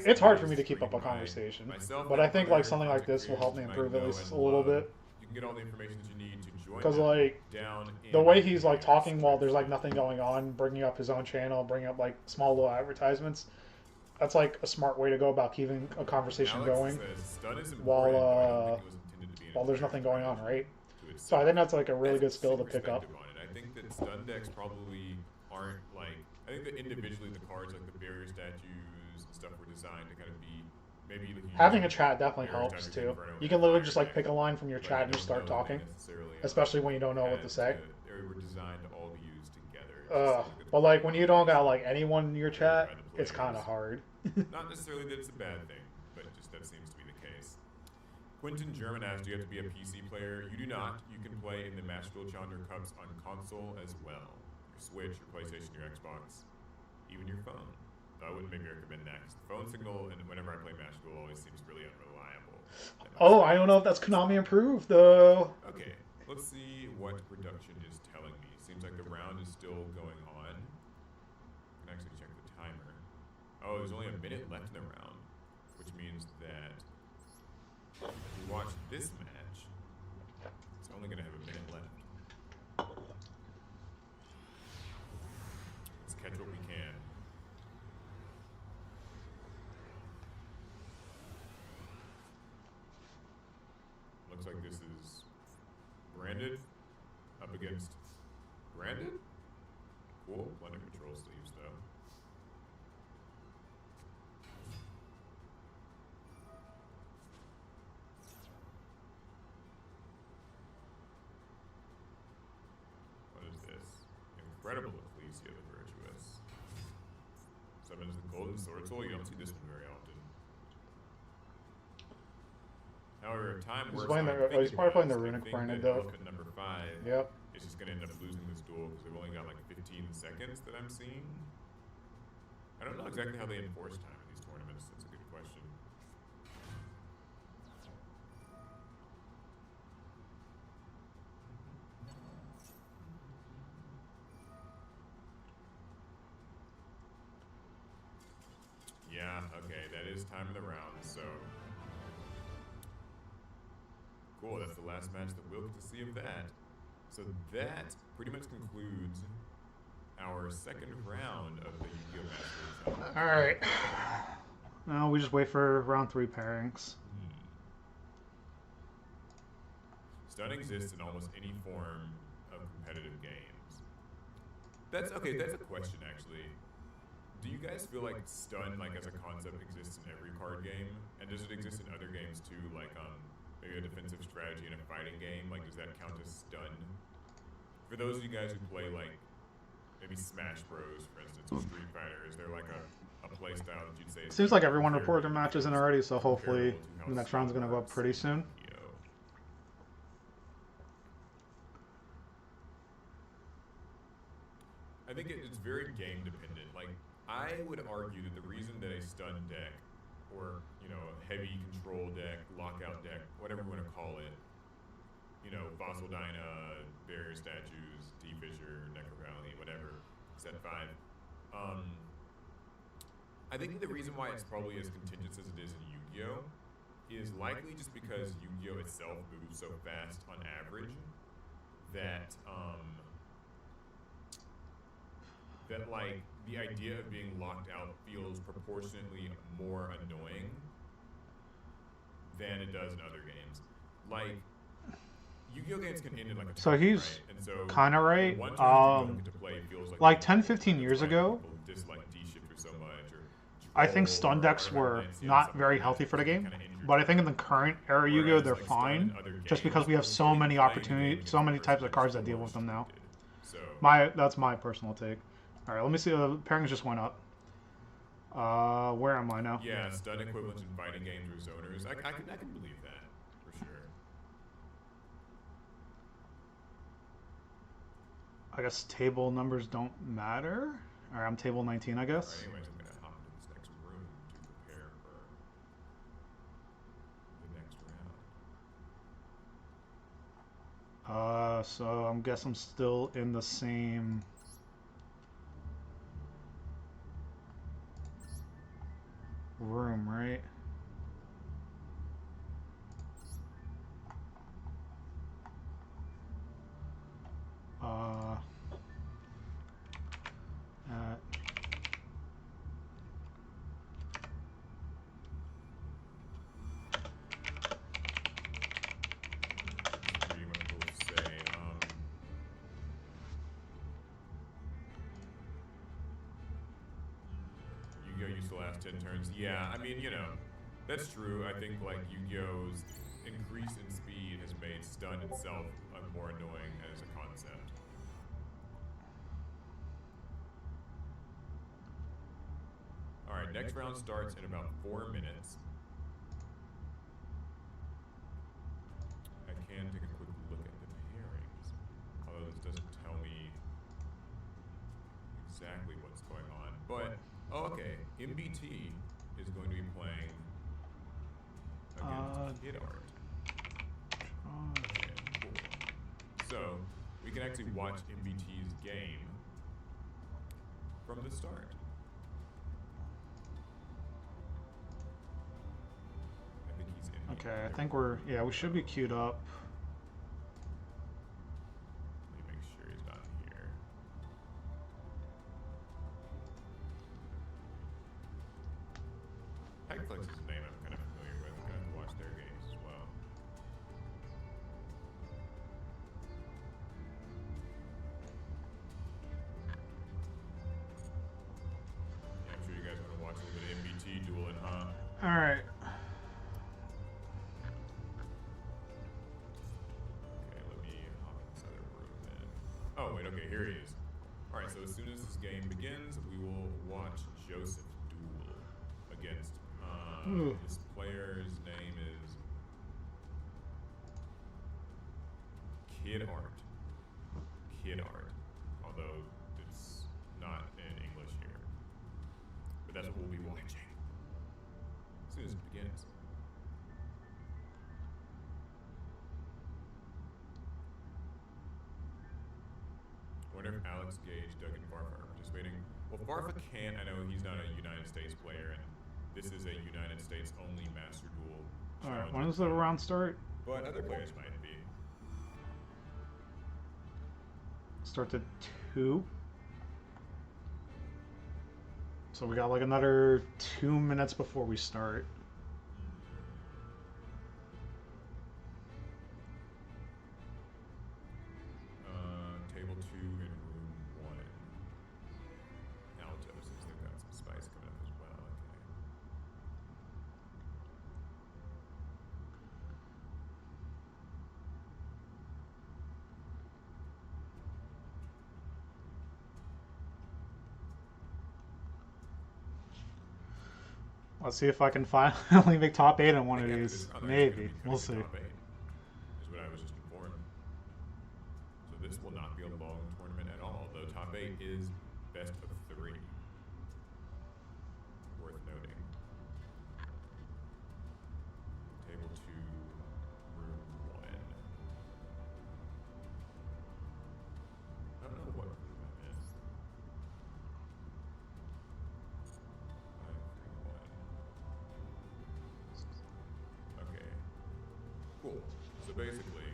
[SPEAKER 1] it's hard for me to keep up a conversation. But I think like something like this will help me improve at least a little bit.
[SPEAKER 2] You can get all the information that you need to join.
[SPEAKER 1] Because like the way he's like talking while there's like nothing going on, bringing up his own channel, bringing up like small little advertisements. That's like a smart way to go about keeping a conversation going while there's nothing going on, right? So I think that's like a really good skill to pick up.
[SPEAKER 2] I think that stun decks probably aren't like. I think that individually the cards like the barrier statues and stuff were designed to kind of be maybe
[SPEAKER 1] having a chat definitely helps too. You can literally just like pick a line from your chat and just start talking, especially when you don't know what to say.
[SPEAKER 2] They were designed to all be used together.
[SPEAKER 1] But like when you don't got like anyone in your chat, it's kind of hard.
[SPEAKER 2] Not necessarily that it's a bad thing, but just that seems to be the case. Quentin German asks, do you have to be a PC player? You do not. You can play in the Master Duel Challenger Cups on console as well. Your Switch, your PlayStation, your Xbox, even your phone. I wouldn't maybe recommend that because the phone signal and whenever I play Master Duel always seems really unreliable.
[SPEAKER 1] Oh, I don't know if that's Konami approved though.
[SPEAKER 2] Okay, let's see what production is telling me. Seems like the round is still going on. I can actually check the timer. Oh, there's only a minute left in the round, which means that if we watch this match, it's only going to have a minute left. Let's catch what we can. Looks like this is Branded up against Branded? Cool, plenty of control sleeves though. What is this? Incredible Ecclesia the Virtuous. Summons the Golden Sword Soul. You don't see this one very often. However, time works.
[SPEAKER 1] He's probably playing the Runic Branded though.
[SPEAKER 2] Number 5.
[SPEAKER 1] Yep.
[SPEAKER 2] It's just gonna end up losing this duel because they've only got like 15 seconds that I'm seeing. I don't know exactly how they enforce time in these tournaments. That's a good question. Yeah, okay, that is time of the round, so. Cool, that's the last match that we'll get to see of that. So that pretty much concludes our second round of the Yu-Gi-Oh! Masters.
[SPEAKER 1] Alright. Now we just wait for round 3 pairings.
[SPEAKER 2] Stun exists in almost any form of competitive games. That's okay, that's a question actually. Do you guys feel like stun like as a concept exists in every card game? And does it exist in other games too, like maybe a defensive strategy in a fighting game? Like does that count as stun? For those of you guys who play like maybe Smash Bros, for instance, or Street Fighter, is there like a play style that you'd say?
[SPEAKER 1] Seems like everyone reported their matches in already, so hopefully the next round's gonna go up pretty soon.
[SPEAKER 2] I think it's very game dependent. Like I would argue that the reason that a stun deck, or heavy control deck, lockout deck, whatever you want to call it, Fossil Dyna, Barrier Statues, T-Fissure, Necro Valley, whatever, set 5. I think the reason why it's probably as contentious as it is in Yu-Gi-Oh! Is likely just because Yu-Gi-Oh! Itself moves so fast on average that like the idea of being locked out feels proportionately more annoying than it does in other games. Like, Yu-Gi-Oh games can end in like a
[SPEAKER 1] So
[SPEAKER 2] turn,
[SPEAKER 1] he's
[SPEAKER 2] right? And so
[SPEAKER 1] kind of
[SPEAKER 2] the
[SPEAKER 1] right.
[SPEAKER 2] one turn that you don't get to play feels like
[SPEAKER 1] Like
[SPEAKER 2] the
[SPEAKER 1] 10,
[SPEAKER 2] most.
[SPEAKER 1] 15
[SPEAKER 2] That's
[SPEAKER 1] years
[SPEAKER 2] why
[SPEAKER 1] ago,
[SPEAKER 2] people dislike D-Shifter so much, or
[SPEAKER 1] I think
[SPEAKER 2] Duel,
[SPEAKER 1] stun decks
[SPEAKER 2] or
[SPEAKER 1] were
[SPEAKER 2] Atlassian,
[SPEAKER 1] not
[SPEAKER 2] something
[SPEAKER 1] very
[SPEAKER 2] like that,
[SPEAKER 1] healthy for the
[SPEAKER 2] because you
[SPEAKER 1] game.
[SPEAKER 2] kinda end your
[SPEAKER 1] But I think in
[SPEAKER 2] turn.
[SPEAKER 1] the current era Yu-Gi-Oh,
[SPEAKER 2] Whereas,
[SPEAKER 1] they're
[SPEAKER 2] like, stun in
[SPEAKER 1] fine,
[SPEAKER 2] other
[SPEAKER 1] just because
[SPEAKER 2] games,
[SPEAKER 1] we have
[SPEAKER 2] you
[SPEAKER 1] so
[SPEAKER 2] don't
[SPEAKER 1] many
[SPEAKER 2] even play the game
[SPEAKER 1] opportunities,
[SPEAKER 2] against
[SPEAKER 1] so
[SPEAKER 2] the
[SPEAKER 1] many
[SPEAKER 2] person
[SPEAKER 1] types of
[SPEAKER 2] that's
[SPEAKER 1] cards
[SPEAKER 2] the
[SPEAKER 1] that deal with
[SPEAKER 2] most
[SPEAKER 1] them now.
[SPEAKER 2] restricted. So
[SPEAKER 1] That's my personal take. All right, let me see. Pairings just went up. Where am I now?
[SPEAKER 2] yeah, stun equivalents in fighting games or zoners. I can believe that for sure.
[SPEAKER 1] I guess table numbers don't matter. All right, I'm table 19, I
[SPEAKER 2] All
[SPEAKER 1] guess.
[SPEAKER 2] right, anyways, I'm gonna hop into this next room to prepare for the next round.
[SPEAKER 1] So I guess I'm still in the same. Room, right? Uh, at
[SPEAKER 2] Reading what people say. Yu-Gi-Oh used to last 10 turns. Yeah, I mean, you know, that's true. I think like Yu-Gi-Oh's increase in speed has made stun itself more annoying as a concept. All right, next round starts in about 4 minutes. I can take a quick look at the pairings, although this doesn't tell me exactly what's going on. But, oh, okay, MBT is going to be playing against Kid Art. Okay, cool. So, we can actually watch MBT's game from the start. I think he's in.
[SPEAKER 1] okay, I think we should be queued up.
[SPEAKER 2] Let me make sure he's not here. Hagflex is a name I'm kind of familiar with. I'm going to watch their games as well. Yeah, I'm sure you guys want to watch a little bit of MBT dueling, huh?
[SPEAKER 1] All right.
[SPEAKER 2] Okay, let me hop in this other room then. Oh, wait, okay, here he is. Alright, so as soon as this game begins, we will watch Joseph duel against, this player's name is Kid Art. Kid Art. Although it's not in English here. But that's what we'll be watching as soon as it begins. I wonder if Alex Gage, Doug, and Farfa are participating. Well, Farfa can't. I know he's not a United States player, and this is a United States only Master Duel.
[SPEAKER 1] All right. When does the round start?
[SPEAKER 2] But other players might be.
[SPEAKER 1] Starts at 2. So we got like another 2 minutes before we start.
[SPEAKER 2] Table 2 in room 1. Alto says they've got some spice coming up as well. Okay.
[SPEAKER 1] Let's see if I can finally make top 8 on one
[SPEAKER 2] I
[SPEAKER 1] of
[SPEAKER 2] think after
[SPEAKER 1] these.
[SPEAKER 2] this round,
[SPEAKER 1] Maybe.
[SPEAKER 2] it's
[SPEAKER 1] We'll
[SPEAKER 2] gonna
[SPEAKER 1] see.
[SPEAKER 2] be top 8, is what I was just informed. So this will not be a long tournament at all, though top 8 is best of 3. Worth noting. Table 2, room 1. I don't know what room I'm in. 531. Okay. Cool. So basically,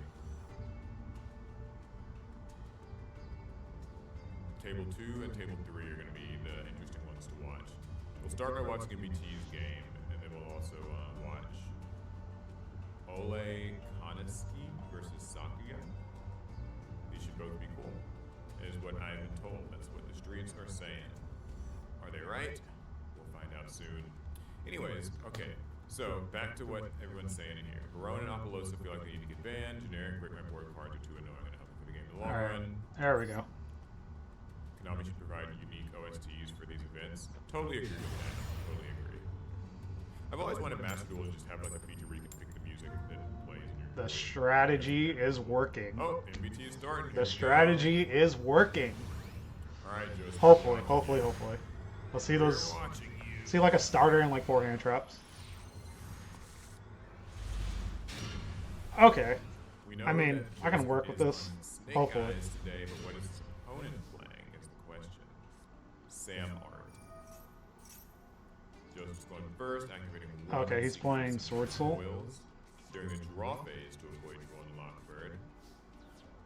[SPEAKER 2] Table 2 and Table 3 are going to be the interesting ones to watch. We'll start by watching MBT's game, and then we'll also watch Ole Koneski versus Sakuya. These should both be cool, is what I've been told. That's what the streets are saying. Are they right? We'll find out soon. Anyways, okay, so back to what everyone's saying in here. Barone and Apollosa feel like they need to get banned. Generic break my board cards are too annoying and helpful for the game in the long run.
[SPEAKER 1] There we go.
[SPEAKER 2] Konami should provide unique OSTs for these events. Totally agree with that. Totally agree. I've always wanted Master Duel to just have like a feature where you can pick the music that plays in your
[SPEAKER 1] The strategy is working.
[SPEAKER 2] Oh, MBT is starting.
[SPEAKER 1] The strategy is working.
[SPEAKER 2] Alright, Joseph.
[SPEAKER 1] Hopefully. Let's see those. See like a starter and like 4 hand traps. Okay. I mean, I can work with this. Hopefully.
[SPEAKER 2] Today, but what is his opponent playing is the question. Sam Art. Joseph's going first, activating one
[SPEAKER 1] Okay, he's playing Sword Soul.
[SPEAKER 2] spoils during the draw phase to avoid drawing the Lockbird.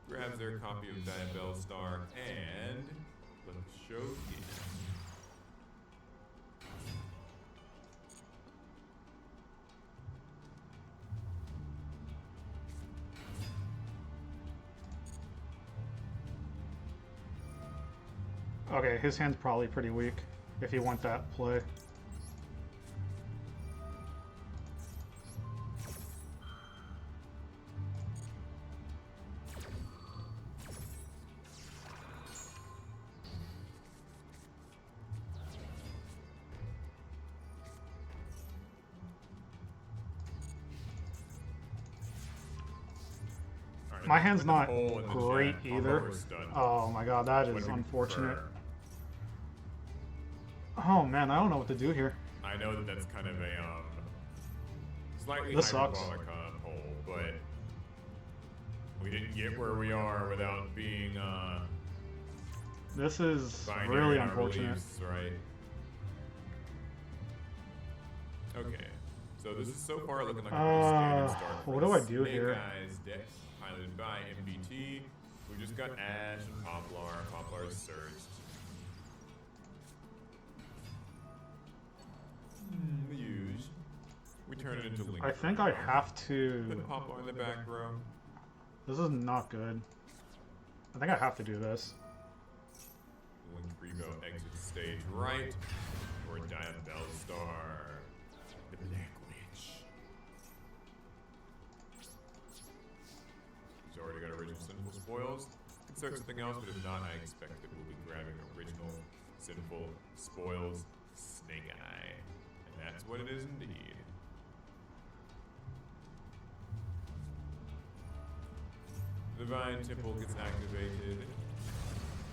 [SPEAKER 2] Grabs their copy of Diabell Star and let the show begin.
[SPEAKER 1] Okay, his hand's probably pretty weak if you want that play. My hand's not great either. Oh my god, that is unfortunate. Oh man, I don't know what to do here.
[SPEAKER 2] I know that that's kind of a slightly
[SPEAKER 1] This sucks.
[SPEAKER 2] hyperbolic poll, but we didn't get where we are without being
[SPEAKER 1] This is
[SPEAKER 2] binary
[SPEAKER 1] really
[SPEAKER 2] in our
[SPEAKER 1] unfortunate.
[SPEAKER 2] beliefs, right? Okay, so this is so far looking like a pretty standard start. for
[SPEAKER 1] what
[SPEAKER 2] the
[SPEAKER 1] do I do
[SPEAKER 2] Snake
[SPEAKER 1] here?
[SPEAKER 2] Eyes deck piloted by MBT. We just got Ash and Poplar. Poplar is surged. The huge. We turn it into Link.
[SPEAKER 1] I think I have to.
[SPEAKER 2] Put Poplar in the back row.
[SPEAKER 1] This is not good. I think I have to do this.
[SPEAKER 2] Link Revo exits stage right. Or Diabell Star. The Black Witch. He's already got original Sinful Spoils. Insert something else, but if not, I expect that we'll be grabbing original Sinful Spoils Snake Eye. And that's what it is indeed. Divine Temple gets activated.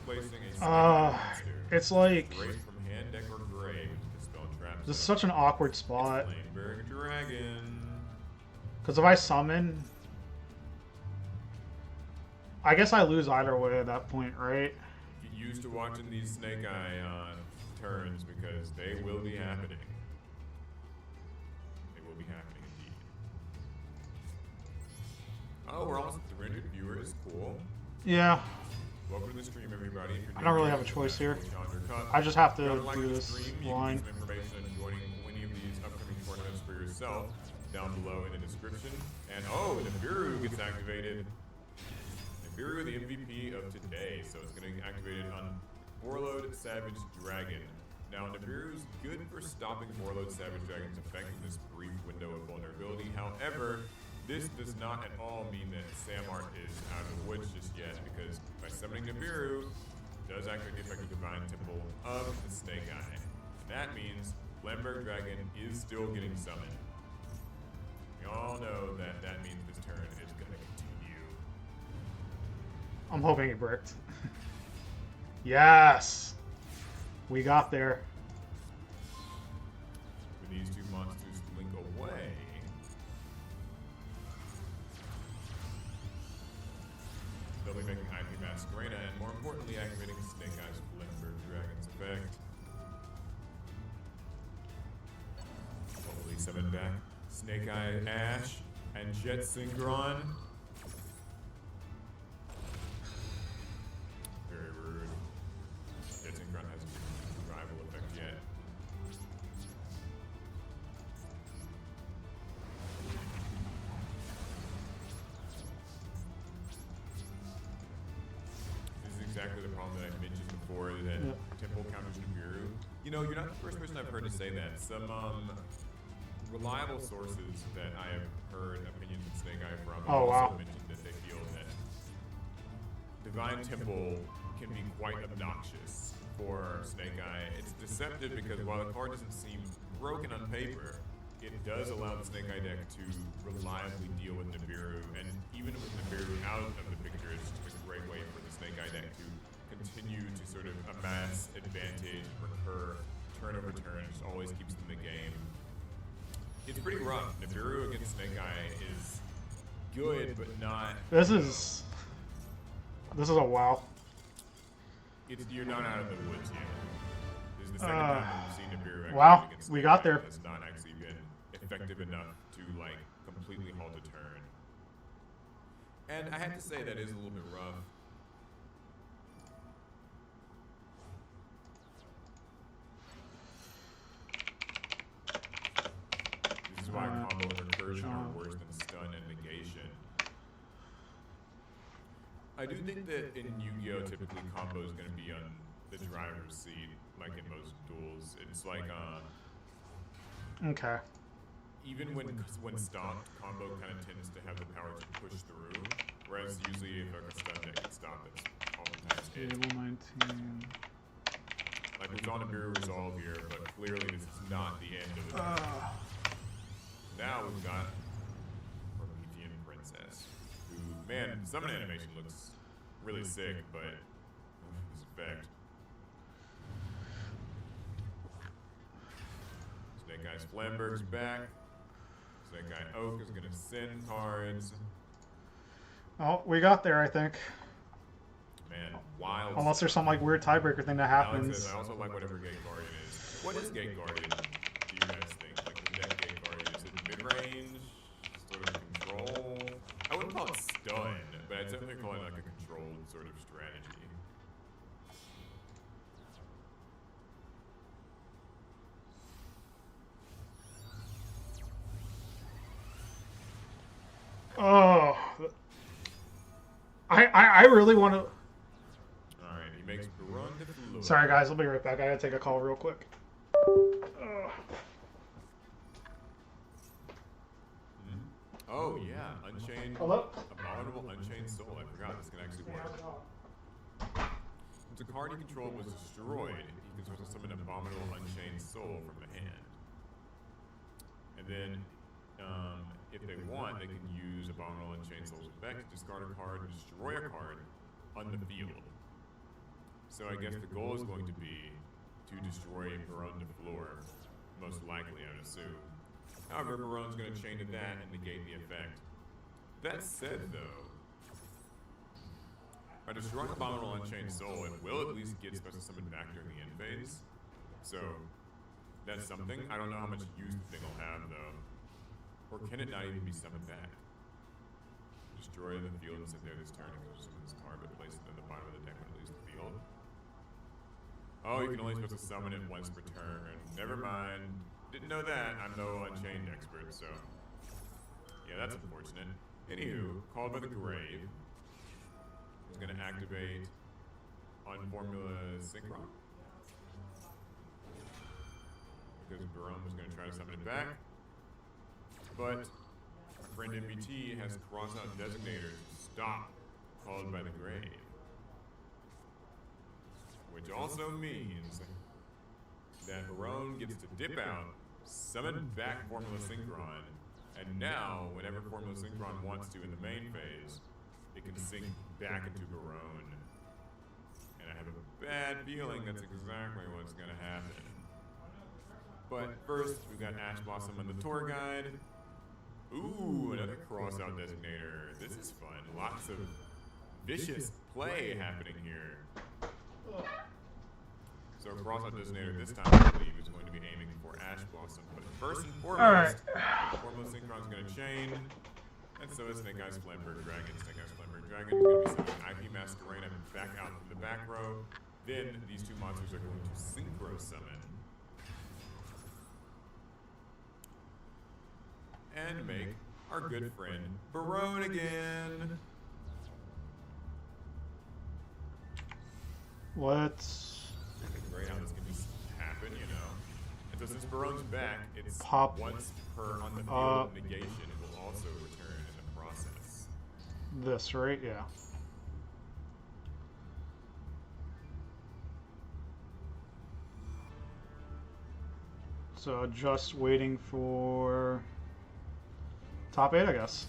[SPEAKER 2] Placing a Snake Eye monster.
[SPEAKER 1] It's like
[SPEAKER 2] Great from hand deck or grave to dispel traps.
[SPEAKER 1] this is such an awkward spot.
[SPEAKER 2] Flameberg Dragon.
[SPEAKER 1] Because if I summon, I guess I lose either way at that point, right?
[SPEAKER 2] Get used to watching these Snake Eye turns because they will be happening. They will be happening indeed. Oh, we're almost at 300 viewers. Cool.
[SPEAKER 1] Yeah,
[SPEAKER 2] Welcome to the stream, everybody. If you're
[SPEAKER 1] I don't
[SPEAKER 2] new
[SPEAKER 1] really
[SPEAKER 2] here,
[SPEAKER 1] have a choice here.
[SPEAKER 2] Challenger Cup.
[SPEAKER 1] I just have
[SPEAKER 2] If you
[SPEAKER 1] to
[SPEAKER 2] don't like
[SPEAKER 1] do
[SPEAKER 2] the
[SPEAKER 1] this
[SPEAKER 2] stream, you can
[SPEAKER 1] line.
[SPEAKER 2] get some information on joining any of these upcoming tournaments for yourself down below in the description. And oh, Nibiru gets activated. Nibiru, the MVP of today, so it's going to get activated on Warlord Savage Dragon. Now, Nibiru's good for stopping Warlord Savage Dragon's effect in this brief window of vulnerability. However, this does not at all mean that Samart is out of the woods just yet, because by summoning Nibiru, it does activate the effect of Divine Temple of the Snake Eye. That means Flamberg Dragon is still getting summoned. We all know that that means this turn is going to continue.
[SPEAKER 1] I'm hoping he bricked. Yes! We got there.
[SPEAKER 2] With these two monsters blink away, they'll be making IP Masquerena and more importantly activating Snake Eyes Flamberg Dragon's effect. Hopefully summon back Snake Eye Ash and Jet Synchron. Very rude. problem that I mentioned before that Temple counters Nibiru. You know, you're not the first person I've heard to say that. Some reliable sources that I have heard opinions of Snake Eye from have also mentioned that they feel that Divine Temple can be quite obnoxious for Snake Eye. It's deceptive because while the card doesn't seem broken on paper, it does allow the Snake Eye deck to reliably deal with Nibiru, and even with Nibiru out of the picture, it's just a great way for the Snake Eye deck to continue to sort of amass advantage, recur, turn over turns, always keeps them in the game. It's pretty rough. Nibiru against Snake Eye is good, but not...
[SPEAKER 1] This is a wow.
[SPEAKER 2] You're not out of the woods yet. This is the second time we've seen Nibiru
[SPEAKER 1] wow,
[SPEAKER 2] against
[SPEAKER 1] we
[SPEAKER 2] Snake
[SPEAKER 1] got
[SPEAKER 2] Eye
[SPEAKER 1] there.
[SPEAKER 2] that's not actually been effective enough to, like, completely halt a turn. And I have to say that is a little bit rough. This is why combo and recursion are worse than stun and negation. I do think that in Yu-Gi-Oh! Typically combo is going to be on the driver's seat, like in most duels. It's like,
[SPEAKER 1] Okay.
[SPEAKER 2] even when stomped, combo kind of tends to have the power to push through, whereas usually if a stun deck gets stopped, it's oftentimes it.
[SPEAKER 1] Table 19.
[SPEAKER 2] Like we've gone to Nibiru Resolve here, but clearly this is not the end of the game. Now we've got Promethean Princess, who, man, summon animation looks really sick, but this effect. Snake Eye's Flamberg's back. Snake Eye Oak is gonna send cards.
[SPEAKER 1] Oh, we got there, I think.
[SPEAKER 2] Man, wild.
[SPEAKER 1] Unless there's some like weird tiebreaker thing that
[SPEAKER 2] Alex
[SPEAKER 1] happens.
[SPEAKER 2] says, I also like whatever Gate Guardian is. What is Gate Guardian, do you guys think? Like the deck Gate Guardian, is it mid-range? Sort of control? I wouldn't call it stun, but I'd definitely call it like a controlled sort of strategy.
[SPEAKER 1] Oh, I really want to.
[SPEAKER 2] Alright, he makes Baron de Fleur.
[SPEAKER 1] Sorry guys, I'll be right back. I gotta take a call real quick.
[SPEAKER 2] Oh yeah, Unchained.
[SPEAKER 1] Hello?
[SPEAKER 2] Abominable Unchained Soul. I forgot this can actually work. Once a card he controlled was destroyed, he can summon Abominable Unchained Soul from the hand. And then, if they want, they can use Abominable Unchained Soul's effect to discard a card and destroy a card on the field. So I guess the goal is going to be to destroy Baron de Fleur, most likely, I would assume. However, Baron's going to chain to that and negate the effect. That said, though, by destroying Abominable Unchained Soul, it will at least get Special Summon back during the end phase. So, that's something. I don't know how much use the thing will have, though. Or can it not even be summoned back? Destroy the field and sit there this turn and go summon this card, but place it in the bottom of the deck when it leaves the field. Oh, you can only supposed to summon it once per turn. Never mind. Didn't know that. I'm no Unchained expert, so... Yeah, that's unfortunate. Anywho, Called by the Grave is going to activate on Formula Synchron. Because Baron was going to try to summon it back. But our friend MBT has cross-out Designator to stop Called by the Grave. Which also means that Baron gets to dip out, summon back Formula Synchron, and now, whenever Formula Synchron wants to in the main phase, it can sync back into Baron. And I have a bad feeling that's exactly what's going to happen. But first, we've got Ash Blossom on the tour guide. Ooh, another cross-out designator. This is fun. Lots of vicious play happening here. So cross-out designator this time, I believe, is going to be aiming for Ash Blossom. But first and foremost, Formula Synchron's going to chain. And so is Snake Eye's Flamberg Dragon. Snake Eye's Flamberg Dragon is going to be sending IP Masquerade back out from the back row. Then these two monsters are going to synchro summon. And make our good friend Baron again.
[SPEAKER 1] Let's
[SPEAKER 2] Great how this can just happen, you know. And so since Barone's back, it's
[SPEAKER 1] pop
[SPEAKER 2] once per on the field of negation, it will also return in the process.
[SPEAKER 1] this, right? Yeah. So just waiting for top 8, I guess.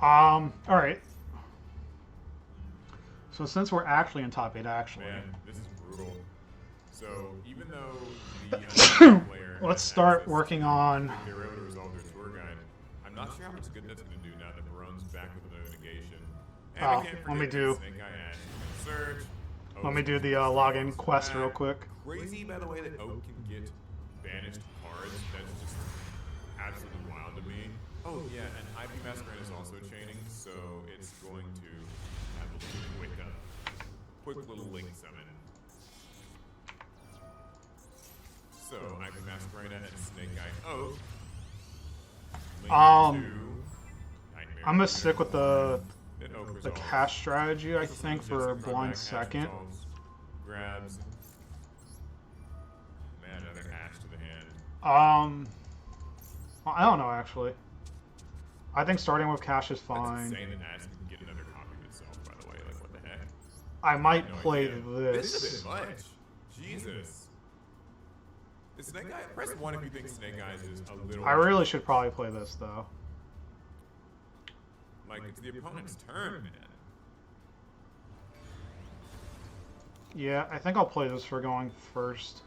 [SPEAKER 1] All right. So since we're actually in top 8, actually,
[SPEAKER 2] Man, this is brutal. So even though the unknown player
[SPEAKER 1] let's
[SPEAKER 2] has
[SPEAKER 1] start
[SPEAKER 2] access
[SPEAKER 1] working
[SPEAKER 2] to
[SPEAKER 1] on.
[SPEAKER 2] they were able to resolve their tour guide, I'm not sure how much good that's going to do now that Barone's back with no negation. And
[SPEAKER 1] Oh,
[SPEAKER 2] we can't
[SPEAKER 1] let me
[SPEAKER 2] forget
[SPEAKER 1] do.
[SPEAKER 2] that Snake Eye Ash can surge.
[SPEAKER 1] Let me do the login quest real quick.
[SPEAKER 2] Crazy, by the way, that Oak can get banished cards. That's just absolutely wild to me. Oh yeah, and IP Masquerade is also chaining, so it's going to have a little quick little link summon. So IP Masquerade and Snake Eye Oak.
[SPEAKER 1] I'm gonna stick with the
[SPEAKER 2] Resolves.
[SPEAKER 1] cash strategy, I
[SPEAKER 2] Also
[SPEAKER 1] think,
[SPEAKER 2] just
[SPEAKER 1] for a
[SPEAKER 2] card
[SPEAKER 1] blind
[SPEAKER 2] back, Ash
[SPEAKER 1] second.
[SPEAKER 2] resolves, grabs. Man, another Ash to the hand.
[SPEAKER 1] Well, I don't know actually. I think starting with cash is
[SPEAKER 2] That's
[SPEAKER 1] fine.
[SPEAKER 2] insane that Ash can get another copy of itself, by the way. Like, what the heck?
[SPEAKER 1] I might
[SPEAKER 2] No
[SPEAKER 1] play
[SPEAKER 2] idea.
[SPEAKER 1] this.
[SPEAKER 2] This is a bit much. Jesus. Is Snake Eye? Press 1 if you think Snake Eyes is a little.
[SPEAKER 1] I really should probably play this though.
[SPEAKER 2] Like, it's the opponent's turn, man.
[SPEAKER 1] Yeah, I think I'll play this for going first.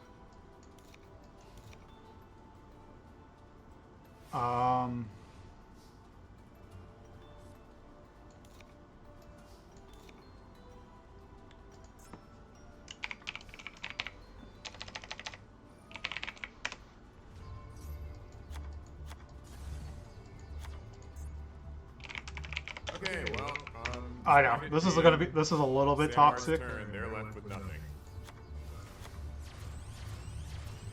[SPEAKER 2] Okay, well,
[SPEAKER 1] I know this is gonna be. This is a little bit
[SPEAKER 2] Samar's
[SPEAKER 1] toxic.
[SPEAKER 2] turn, they're left with nothing.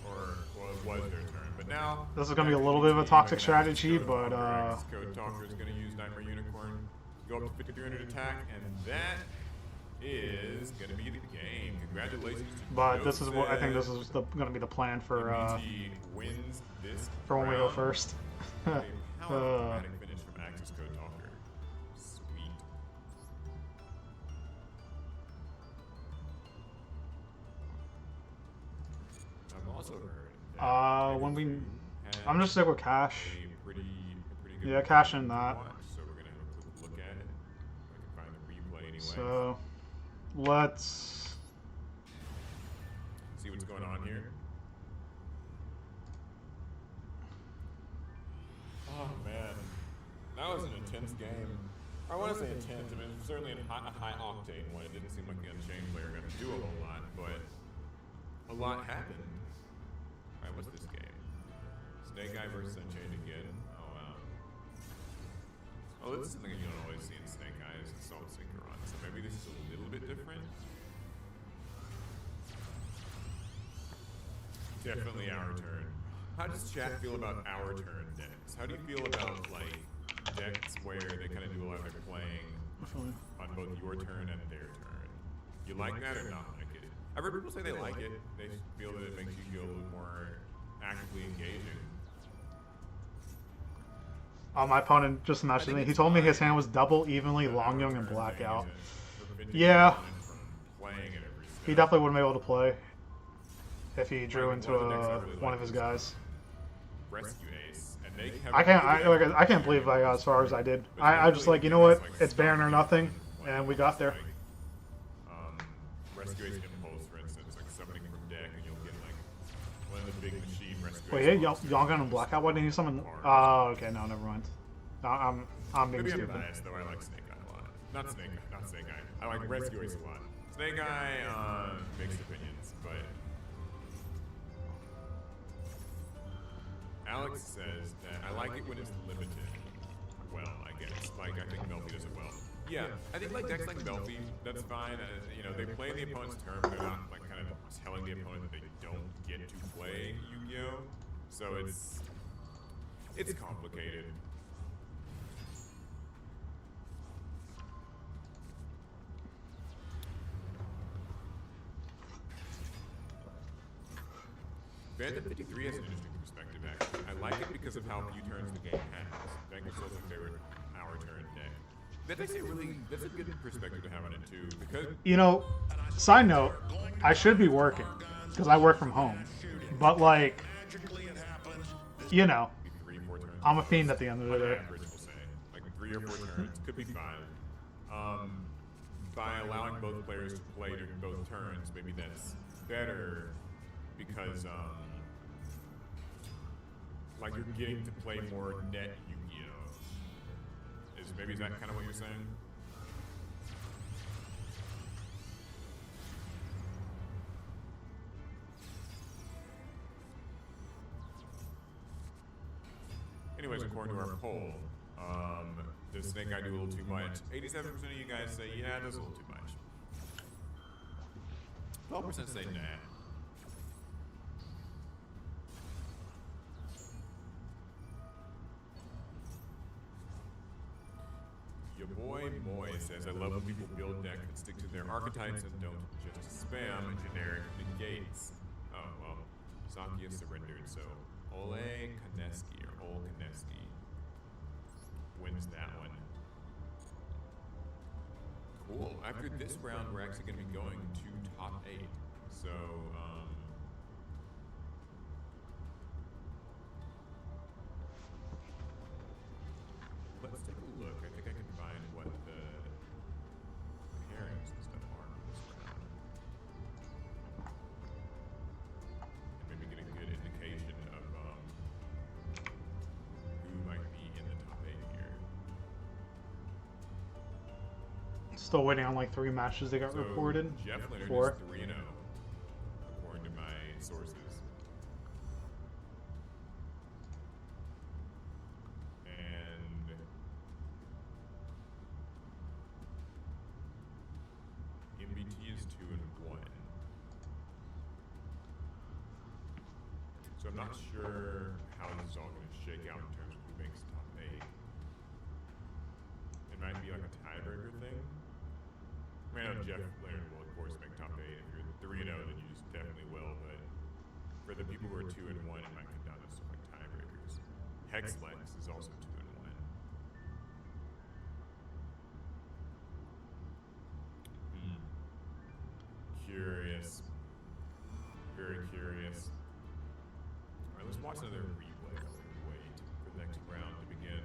[SPEAKER 2] Or, well, it was their turn, but now.
[SPEAKER 1] This is gonna be a little bit of a toxic strategy, but
[SPEAKER 2] Code Talker is gonna use Nightmare Unicorn, go up to 5300 attack, and that is gonna be the game. Congratulations to
[SPEAKER 1] but this is what I think.
[SPEAKER 2] Joseph.
[SPEAKER 1] This is gonna be the plan for
[SPEAKER 2] MBT wins this
[SPEAKER 1] when we go
[SPEAKER 2] round.
[SPEAKER 1] first.
[SPEAKER 2] How dramatic finish from Axis Code Talker. Sweet. I've also heard that
[SPEAKER 1] When we,
[SPEAKER 2] had
[SPEAKER 1] I'm just stick with cash.
[SPEAKER 2] a pretty good
[SPEAKER 1] Yeah, cash in that.
[SPEAKER 2] watch, so we're gonna have a quick look at it. I can find the replay anyway.
[SPEAKER 1] So let's.
[SPEAKER 2] See what's going on here. Oh man, that was an intense game. I want to say intense. I mean, it was certainly a high octane one. It didn't seem like the Unchained player got to do a whole lot, but a lot happened. All right, what's this game? Snake Eye versus Unchained again. Oh wow. Oh, this is something you don't always see in Snake Eye. Is Assault Synchron. So maybe this is a little bit different. Definitely our turn. How does chat feel about our turn decks? How do you feel about like decks where they kind of do a lot of their playing on both your turn and their turn? You like that or not like it? I've heard people say they like it. They feel that it makes you feel a little more actively engaging.
[SPEAKER 1] My opponent just messaged me. He told me his hand was double, evenly, long, young, and blackout. Yeah, he definitely wouldn't be able to play if he drew into one of his guys.
[SPEAKER 2] Rescue Ace, and they have
[SPEAKER 1] I can't believe I got as far as I did. I just like, you know what? It's Baron or nothing, and we got there.
[SPEAKER 2] Rescue Ace Impulse, for instance, like summoning from deck, and you'll get like one of the big machine Rescue
[SPEAKER 1] Wait,
[SPEAKER 2] Ace.
[SPEAKER 1] hey, Yongan and Blackout. Why didn't you summon? Oh, okay, no, never mind. No, I'm being
[SPEAKER 2] Maybe I'm
[SPEAKER 1] stupid.
[SPEAKER 2] biased, though. I like Snake Eye a lot. Not Snake Eye. I like Rescue Ace a lot. Snake Eye, mixed opinions, but Alex says that I like it when it's limited. Well, I guess. Like, I think Melfi does it well. Yeah, I think like decks like Melfi, that's fine. You know, they play the opponent's turn, but they're not like kind of telling the opponent that they don't get to play Yu-Gi-Oh! So it's complicated. Phantom 53 has an interesting perspective, actually. I like it because of how few turns the game has. Vanquish's also favorite hour turn deck. That's actually that's a good perspective to have on it, too. Because,
[SPEAKER 1] You know, side note, I should be working because I work from home. But, like, you know,
[SPEAKER 2] 3-4 turns.
[SPEAKER 1] I'm a fiend at the end of the
[SPEAKER 2] On
[SPEAKER 1] day.
[SPEAKER 2] average, we'll say. Like 3 or 4 turns, could be 5. By allowing both players to play during both turns, maybe that's better because, like, you're getting to play more net Yu-Gi-Oh! Is that kind of what you're saying? Anyways, according to our poll, does Snake Eye do a little too much? 87% of you guys say, yeah, it does a little too much. 12% say, nah. Your boy Moy says, I love when people build decks that stick to their archetypes and don't just spam generic negates. Oh, well, Saki has surrendered, so Ole Kaneski, or Ole Kaneski, wins that one. Cool. After this round, we're actually going to be going to top 8. So, let's take a look. I think I can find what the pairings and stuff are for this round. And maybe get a good indication of who might be in the top 8 here.
[SPEAKER 1] Still waiting on like 3 matches that got reported.
[SPEAKER 2] Jeff Leonard
[SPEAKER 1] 4.
[SPEAKER 2] is 3-0, according to my sources. And MBT is 2-1. So I'm not sure how this is all going to shake out in terms of who makes top 8. It might be like a tiebreaker thing. I mean, I know Jeff Leonard will, of course, make top 8. If you're 3-0, then you just definitely will. But for the people who are 2-1, it might come down to some like tiebreakers. Hexlex is also 2-1. Curious. Very curious. All right, let's watch another replay while we wait for the next round to begin.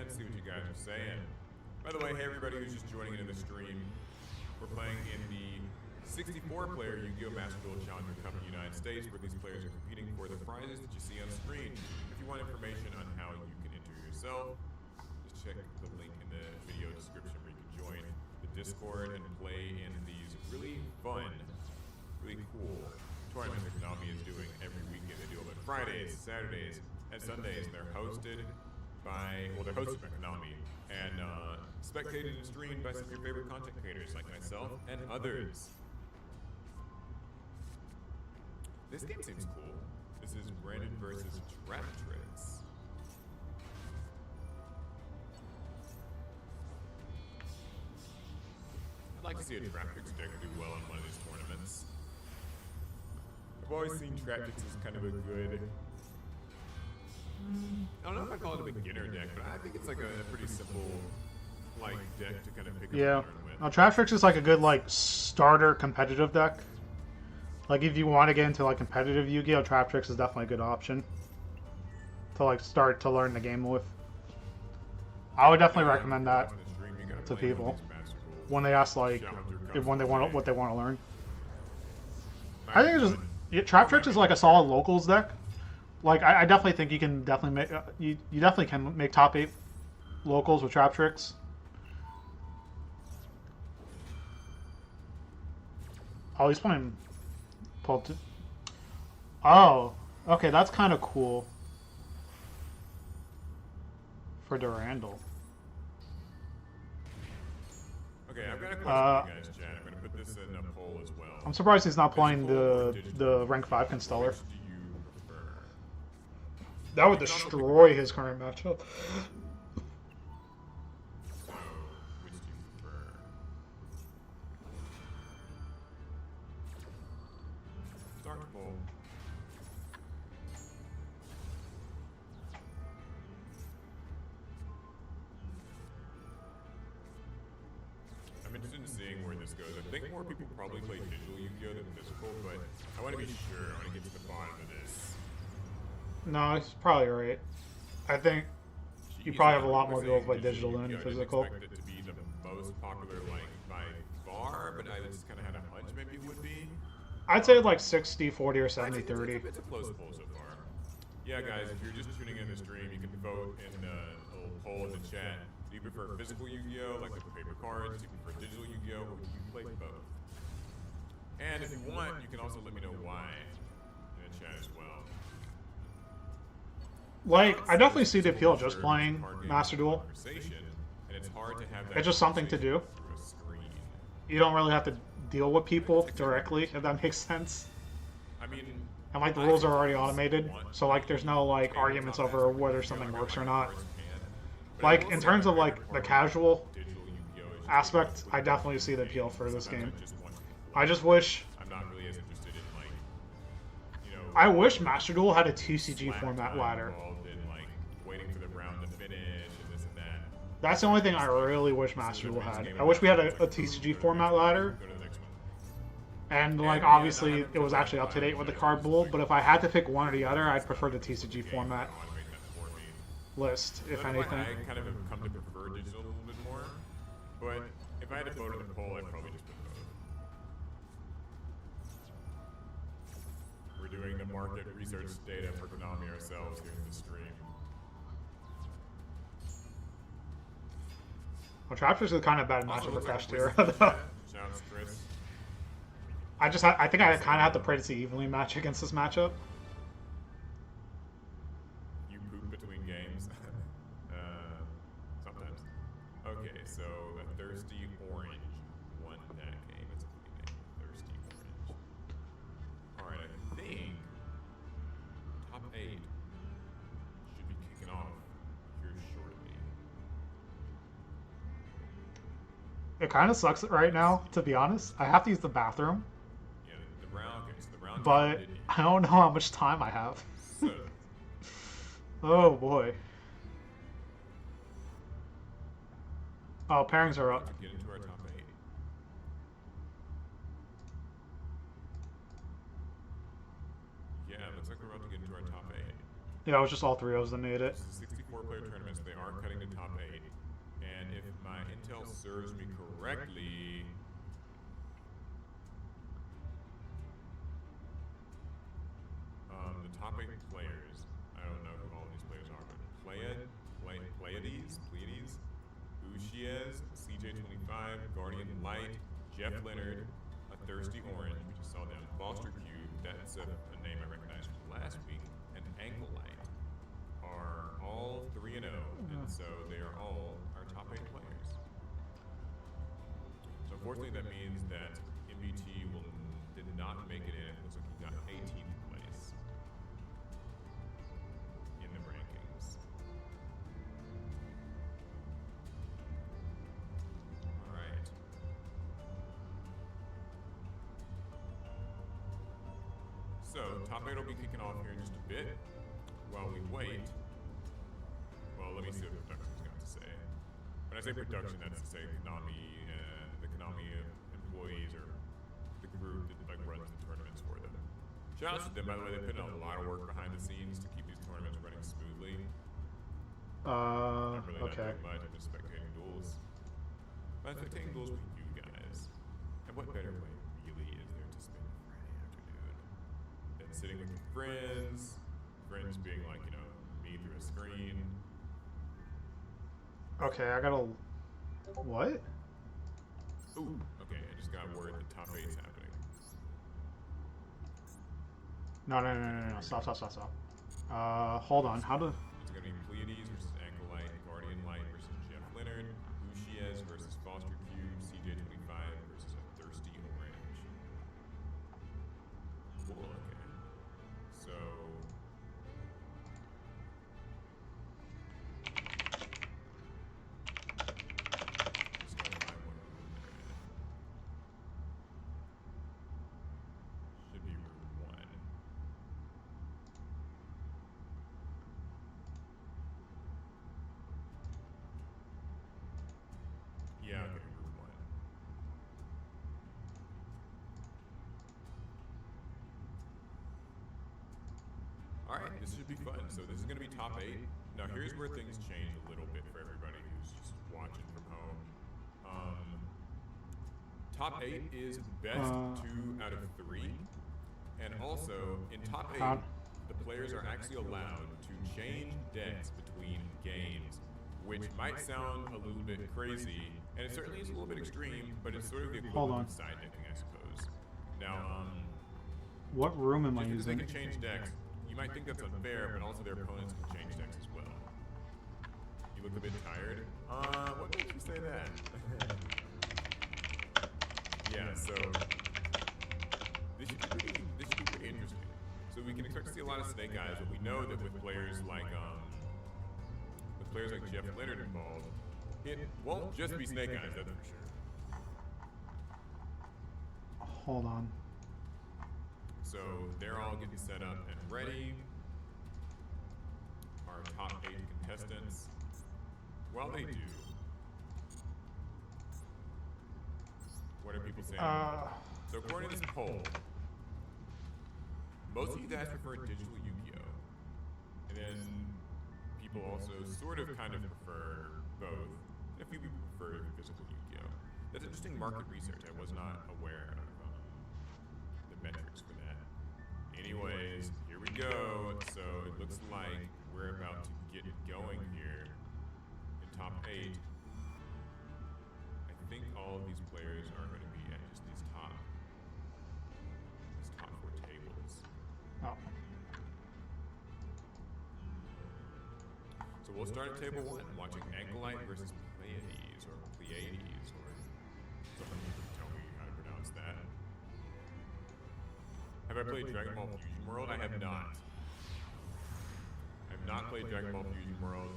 [SPEAKER 2] And see what you guys are saying. By the way, hey everybody who's just joining into the stream, we're playing in the 64-player Yu-Gi-Oh! Master Duel Challenger Cup in the United States, where these players are competing for the prizes that you see on screen. If you want information on how you can enter yourself, just check the link in the video description where you can join the Discord and play in these really fun, really cool tournaments that Konami is doing every weekend. They do them on Fridays, Saturdays, and Sundays. They're hosted by Konami and spectated and streamed by some of your favorite content creators like myself and others. This game seems cool. This is Brandon versus Traptrix. I'd like to see a Traptrix deck do well in one of these tournaments. I've always seen Traptrix as kind of a good, I don't know if I call it a beginner deck, but I think it's like a pretty simple, like, deck to kind of pick up and learn with.
[SPEAKER 1] Now, Traptrix is like a good like starter competitive deck. Like if you want to get into like competitive Yu-Gi-Oh, Traptrix is definitely a good option to like start to learn the game with. I would definitely recommend that to people when they ask like when they want what they want to learn. I think it's just Traptrix is like a solid locals deck. Like I definitely think you can definitely make you definitely can make top 8 locals with Traptrix. Oh, he's playing. Oh, okay, that's kind of cool for Durandal.
[SPEAKER 2] Okay, I've got a question for you guys, Chad. I'm going to put this in a poll as well.
[SPEAKER 1] I'm surprised he's not playing the rank 5 Constellar.
[SPEAKER 2] Which do you prefer?
[SPEAKER 1] That would destroy his current matchup.
[SPEAKER 2] So, which do you prefer? seeing where this goes. I think more people probably play digital Yu-Gi-Oh than physical, but I want to be sure. I want to get to the bottom of this.
[SPEAKER 1] No, he's probably right. I think you
[SPEAKER 2] Jeez,
[SPEAKER 1] probably have a
[SPEAKER 2] people
[SPEAKER 1] lot
[SPEAKER 2] are
[SPEAKER 1] more
[SPEAKER 2] saying
[SPEAKER 1] people play digital than
[SPEAKER 2] Yu-Gi-Oh! I didn't
[SPEAKER 1] physical.
[SPEAKER 2] expect it to be the most popular, like, by far, but I just kind of had a hunch maybe it would be.
[SPEAKER 1] I'd say like 60, 40, or 70, 30.
[SPEAKER 2] It's a close poll so far. Yeah, guys, if you're just tuning in the stream, you can vote in a little poll in the chat. Do you prefer physical Yu-Gi-Oh, like with the paper cards? Do you prefer digital Yu-Gi-Oh, or do you play both? And if you want, you can also let me know why in the chat as well.
[SPEAKER 1] Like, I definitely see the appeal of just playing Master Duel.
[SPEAKER 2] And it's hard to have that
[SPEAKER 1] It's just something to do.
[SPEAKER 2] through a screen.
[SPEAKER 1] You don't really have to deal with people directly, if that makes sense.
[SPEAKER 2] I mean,
[SPEAKER 1] And like the rules are already automated, so like there's no like arguments over whether something works or not. Like in terms of like the casual aspect, I definitely see the appeal for this game. I just wish
[SPEAKER 2] I'm not really as interested in like, you know,
[SPEAKER 1] I wish Master Duel had a TCG format ladder.
[SPEAKER 2] involved in like waiting for the round to finish and this and that.
[SPEAKER 1] That's the only thing I really wish Master Duel had. I wish we had a TCG format ladder.
[SPEAKER 2] Go to the next one.
[SPEAKER 1] And like obviously it was actually up to date with the card pool, but if I had to pick one or the other, I'd prefer the TCG format
[SPEAKER 2] Automate that for me.
[SPEAKER 1] list, if
[SPEAKER 2] That's why
[SPEAKER 1] anything.
[SPEAKER 2] I kind of have come to prefer digital a little bit more. But if I had to vote in the poll, I'd probably just put both. We're doing the market research data for Konami ourselves here in the stream.
[SPEAKER 1] Well, Traptors is kind of bad matchup for Cash Tier.
[SPEAKER 2] Shouts, Chris.
[SPEAKER 1] I think I kind of have to pray to see evenly match against this matchup.
[SPEAKER 2] You poop between games. Sometimes. Okay, so a Thirsty Orange won that game. It's a funny name. Thirsty Orange. Alright, I think top 8 should be kicking off here shortly.
[SPEAKER 1] It kind of sucks right now, to be honest. I have to use the bathroom,
[SPEAKER 2] Yeah, the round, okay, so the round
[SPEAKER 1] but
[SPEAKER 2] did it.
[SPEAKER 1] I don't know how much time I have.
[SPEAKER 2] So,
[SPEAKER 1] Oh boy. Oh, pairings are up.
[SPEAKER 2] to get into our top 8. Yeah, looks like we're about to get into our top 8.
[SPEAKER 1] Yeah, it was just all three of us that made it.
[SPEAKER 2] This is a 64-player tournament, so they are cutting the top 8. And if my intel serves me correctly, the top 8 players, I don't know who all of these players are, but Pleiades, Ushiez, CJ25, Guardian Light, Jeff Leonard, a Thirsty Orange, we just saw them, Foster Cube, that's a name I recognized from last week, and Ankle Light are all 3-0, and so they are all our top 8 players. So unfortunately that means that MBT did not make it in. It looks like he got 18th place in the rankings. Alright. So, top 8 will be kicking off here in just a bit. While we wait, well, let me see what production's got to say. When I say production, that's to say Konami, the Konami employees or the group that like runs the tournaments for them. Shout out to them, by the way. They put in a lot of work behind the scenes to keep these tournaments running smoothly. I'm really not
[SPEAKER 1] Okay.
[SPEAKER 2] doing much. I'm just spectating duels. But I'm spectating duels with you guys. And what better way really is there to spend a Friday afternoon than sitting with your friends? Friends being like, you know, me through a screen.
[SPEAKER 1] Okay, I gotta... What?
[SPEAKER 2] Ooh, okay, I just got word the top 8's happening.
[SPEAKER 1] No. Stop. Hold on. How to...
[SPEAKER 2] It's gonna be Pleiades versus Ankle Light, Guardian Light versus Jeff Leonard, Ushiez versus Foster Cube, CJ25 versus a Thirsty Orange. Cool, okay. So... Just gotta find what room they're in. Should be room 1. this should be fun. So this is going to be top 8. Now here's where things change a little bit for everybody who's just watching from home. Top 8 is best 2 out of 3. And also, in top 8, the players are actually allowed to change decks between games, which might sound a little bit crazy, and it certainly is a little bit extreme, but it's sort of the equivalent of side decking, I suppose. Now,
[SPEAKER 1] what room am I
[SPEAKER 2] just because they
[SPEAKER 1] using?
[SPEAKER 2] can change decks, you might think that's unfair, but also their opponents can change decks as well. You look a bit tired. What makes you say that? Yeah, so this should be pretty interesting. So we can expect to see a lot of Snake Eyes, but we know that with players like Jeff Leonard involved, it won't just be Snake Eyes, that's for sure.
[SPEAKER 1] Hold on.
[SPEAKER 2] So they're all getting set up and ready. Our top 8 contestants. While they do, what are people saying? So according to this poll, most of you guys prefer digital Yu-Gi-Oh! And then people also sort of kind of prefer both. And a few people prefer physical Yu-Gi-Oh! That's interesting market research. I was not aware of the metrics for that. Anyways, here we go. So it looks like we're about to get going here in top 8. I think all of these players are going to be at just these top 4 tables.
[SPEAKER 1] Oh.
[SPEAKER 2] So we'll start at table 1, watching Anchorite versus Pleiades, or someone can tell me how to pronounce that. Have I played Dragon Ball Fusion World? I have not. I have not played Dragon Ball Fusion World.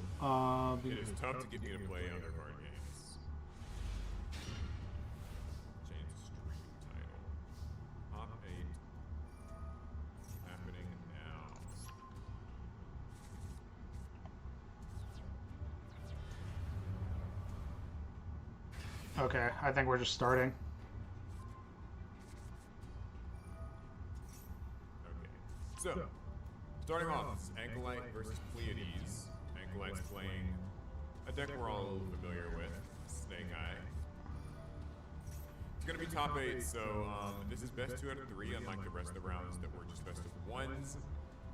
[SPEAKER 2] It is tough to get me to play other card games. Change the stream title. Top 8 happening now.
[SPEAKER 1] Okay, I think we're just starting.
[SPEAKER 2] Okay. So, starting off, this is Anchorite versus Pleiades. Anchorite's playing a deck we're all a little familiar with, Snake Eye. It's going to be top 8, so this is best 2 out of 3, unlike the rest of the rounds that were just best of 1s.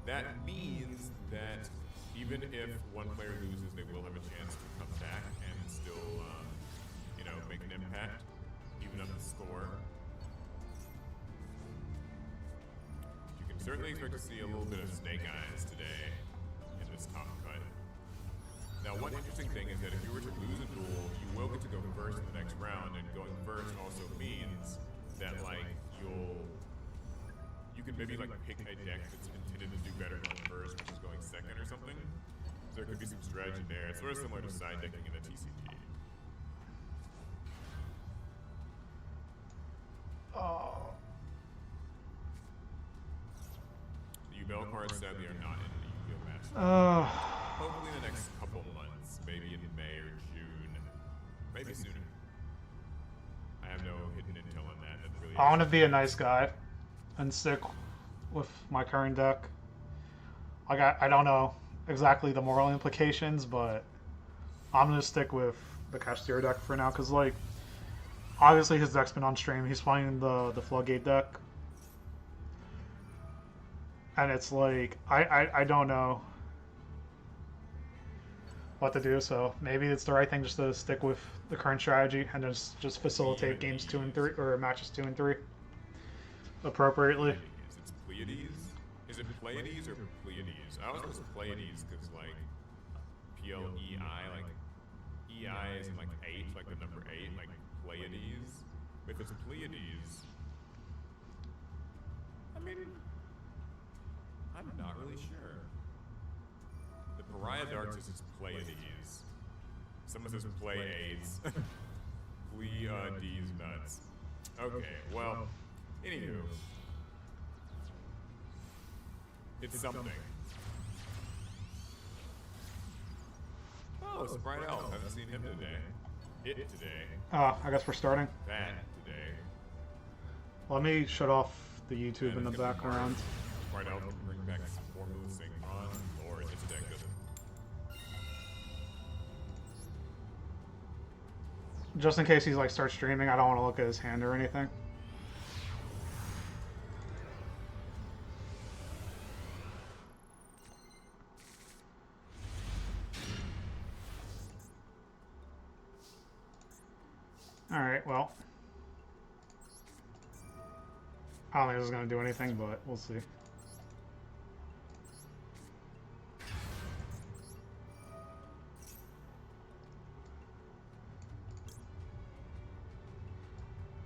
[SPEAKER 2] That means that even if one player loses, they will have a chance to come back and still, make an impact, even up the score. You can certainly expect to see a little bit of Snake Eyes today in this top cut. Now, one interesting thing is that if you were to lose a duel, you will get to go first in the next round, and going first also means that, you can maybe, pick a deck that's intended to do better going first versus going second or something. So there could be some strategy there. It's sort of similar to side decking in the TCG.
[SPEAKER 1] Oh.
[SPEAKER 2] The Yubel cards sadly are not in the Yu-Gi-Oh! Master. Hopefully in the next couple months, maybe in May or June, maybe sooner. I have no hidden intel on that. That really
[SPEAKER 1] I want to be a nice guy and stick with my current deck. I don't know exactly the moral implications, but I'm gonna stick with the Castillo deck for now because obviously his deck's been on stream. He's playing the Floodgate deck. And it's I don't know what to do, so maybe it's the right thing just to stick with the current strategy and just facilitate games 2 and 3, or matches 2 and 3 appropriately.
[SPEAKER 2] It's Pleiades? Is it Pleiades or Pleiades? I always know it's Pleiades because P-L-E-I, E-I is in 8, the number 8, Pleiades. But if it's Pleiades, I mean, I'm not really sure. The Pariah Dark says it's Pleiades. Someone says Pleiades. Pleiades nuts. Okay, well, anywho. It's something. Oh, it's Bright Elf. Haven't seen him today. It today.
[SPEAKER 1] I guess we're starting.
[SPEAKER 2] That today.
[SPEAKER 1] Let me shut off the YouTube in the background.
[SPEAKER 2] Bright Elf can bring back some Formula Synchron.
[SPEAKER 1] Just in case he's like starts streaming, I don't want to look at his hand or anything. Alright, well. I don't think this is going to do anything, but we'll see.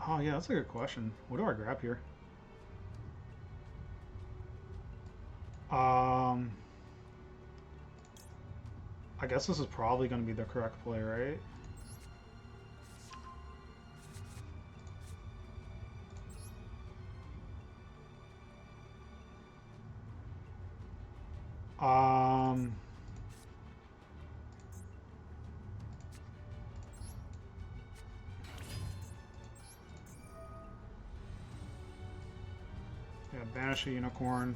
[SPEAKER 1] Oh, yeah, that's a good question. What do I grab here? I guess this is probably going to be the correct play, right? Yeah, banish a unicorn.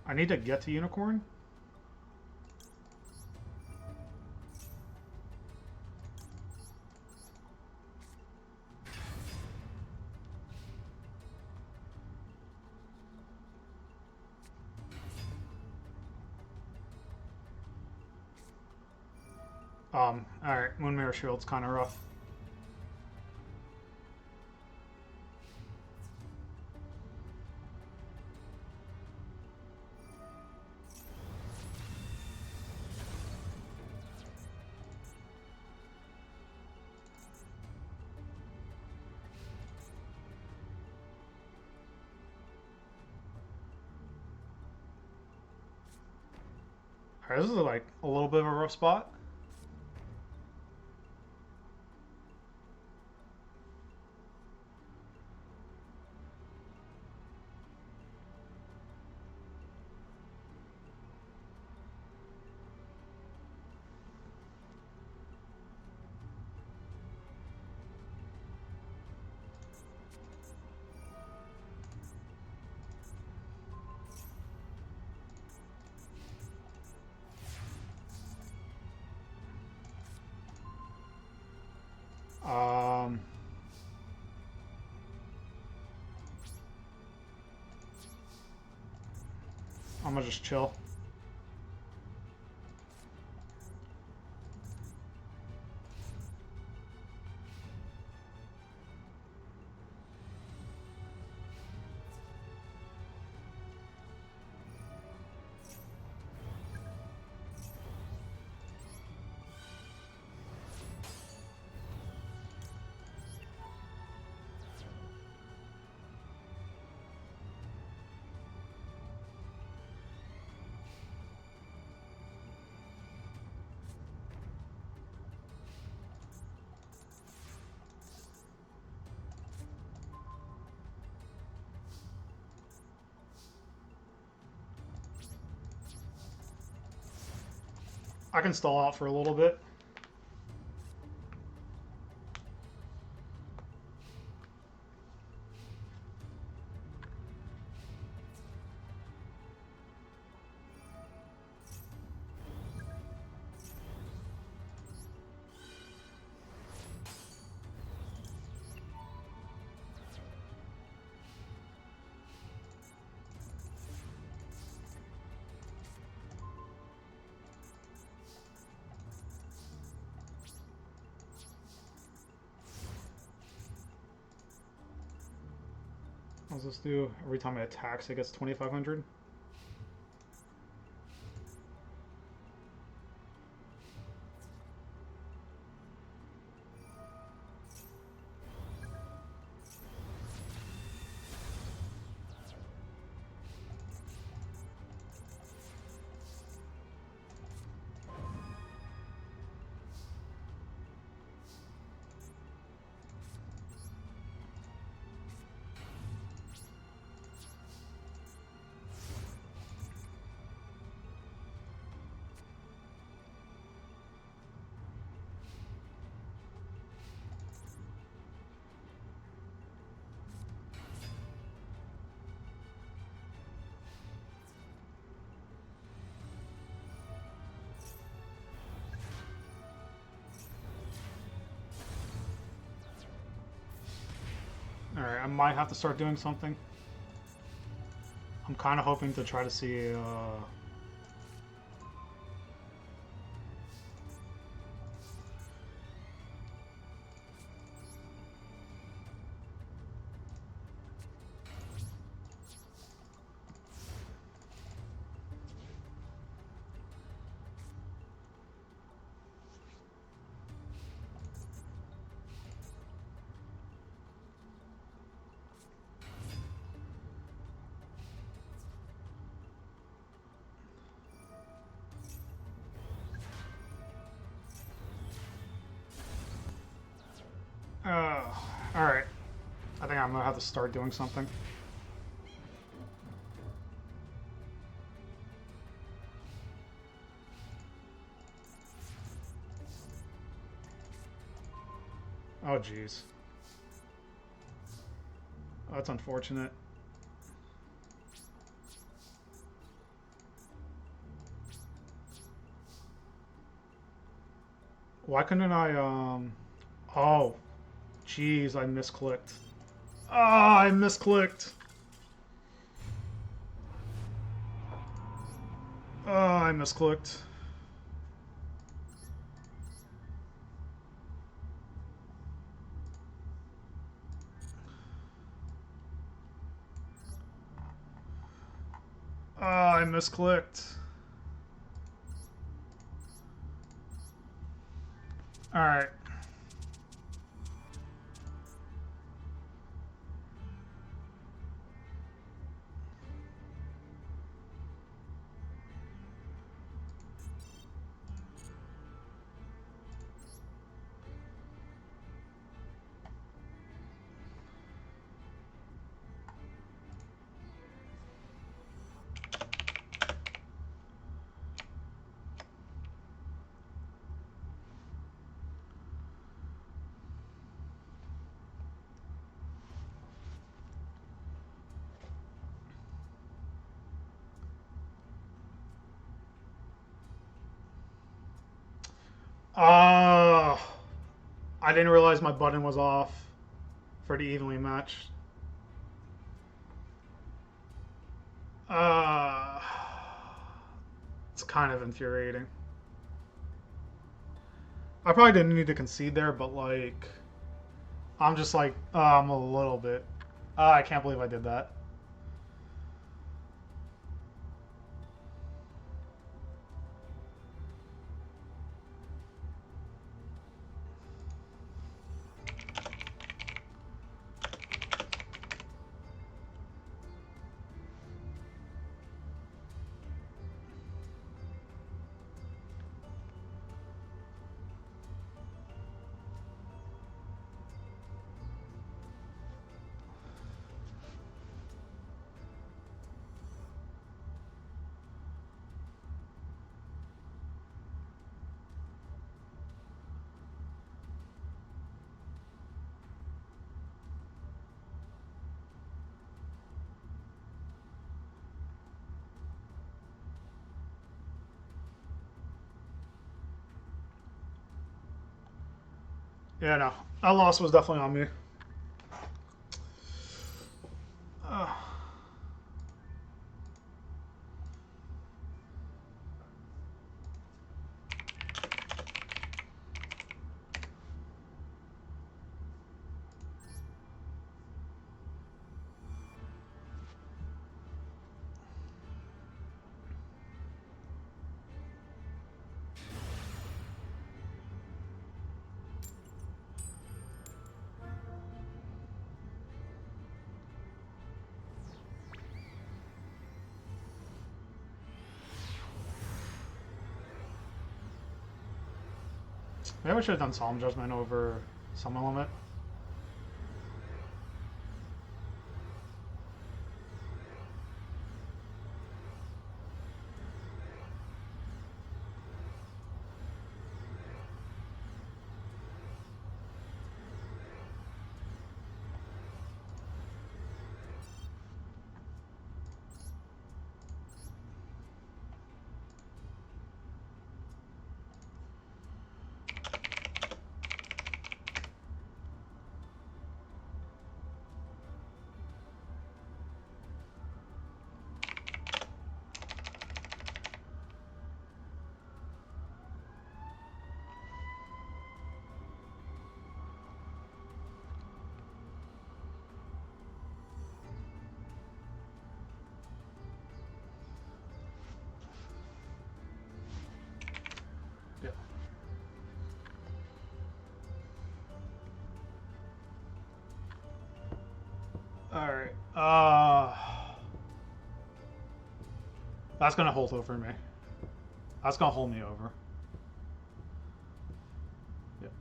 [SPEAKER 1] I need to get to unicorn. Alright, Moonmirror Shield's kind of rough. Alright, this is like a little bit of a rough spot. I'm gonna just chill. I can stall out for a little bit. What does this do? Every time it attacks, it gets 2,500. Alright, I might have to start doing something. I'm kind of hoping to try to see... Alright. I think I'm gonna have to start doing something. Oh, jeez. Oh, that's unfortunate. Why couldn't I, Oh, jeez, I misclicked. Ah, I misclicked. Ah, I misclicked. Ah, I misclicked. Alright. Ah, I didn't realize my button was off for the evenly matched. Uh, it's kind of infuriating. I probably didn't need to concede there, but like, I'm just like, I'm a little bit. I can't believe I did that. Yeah, no, that loss was definitely on me. Uh, Maybe I should have done Solemn Judgment over Summon Limit. Alright. That's gonna hold over me. That's gonna hold me over. Yep.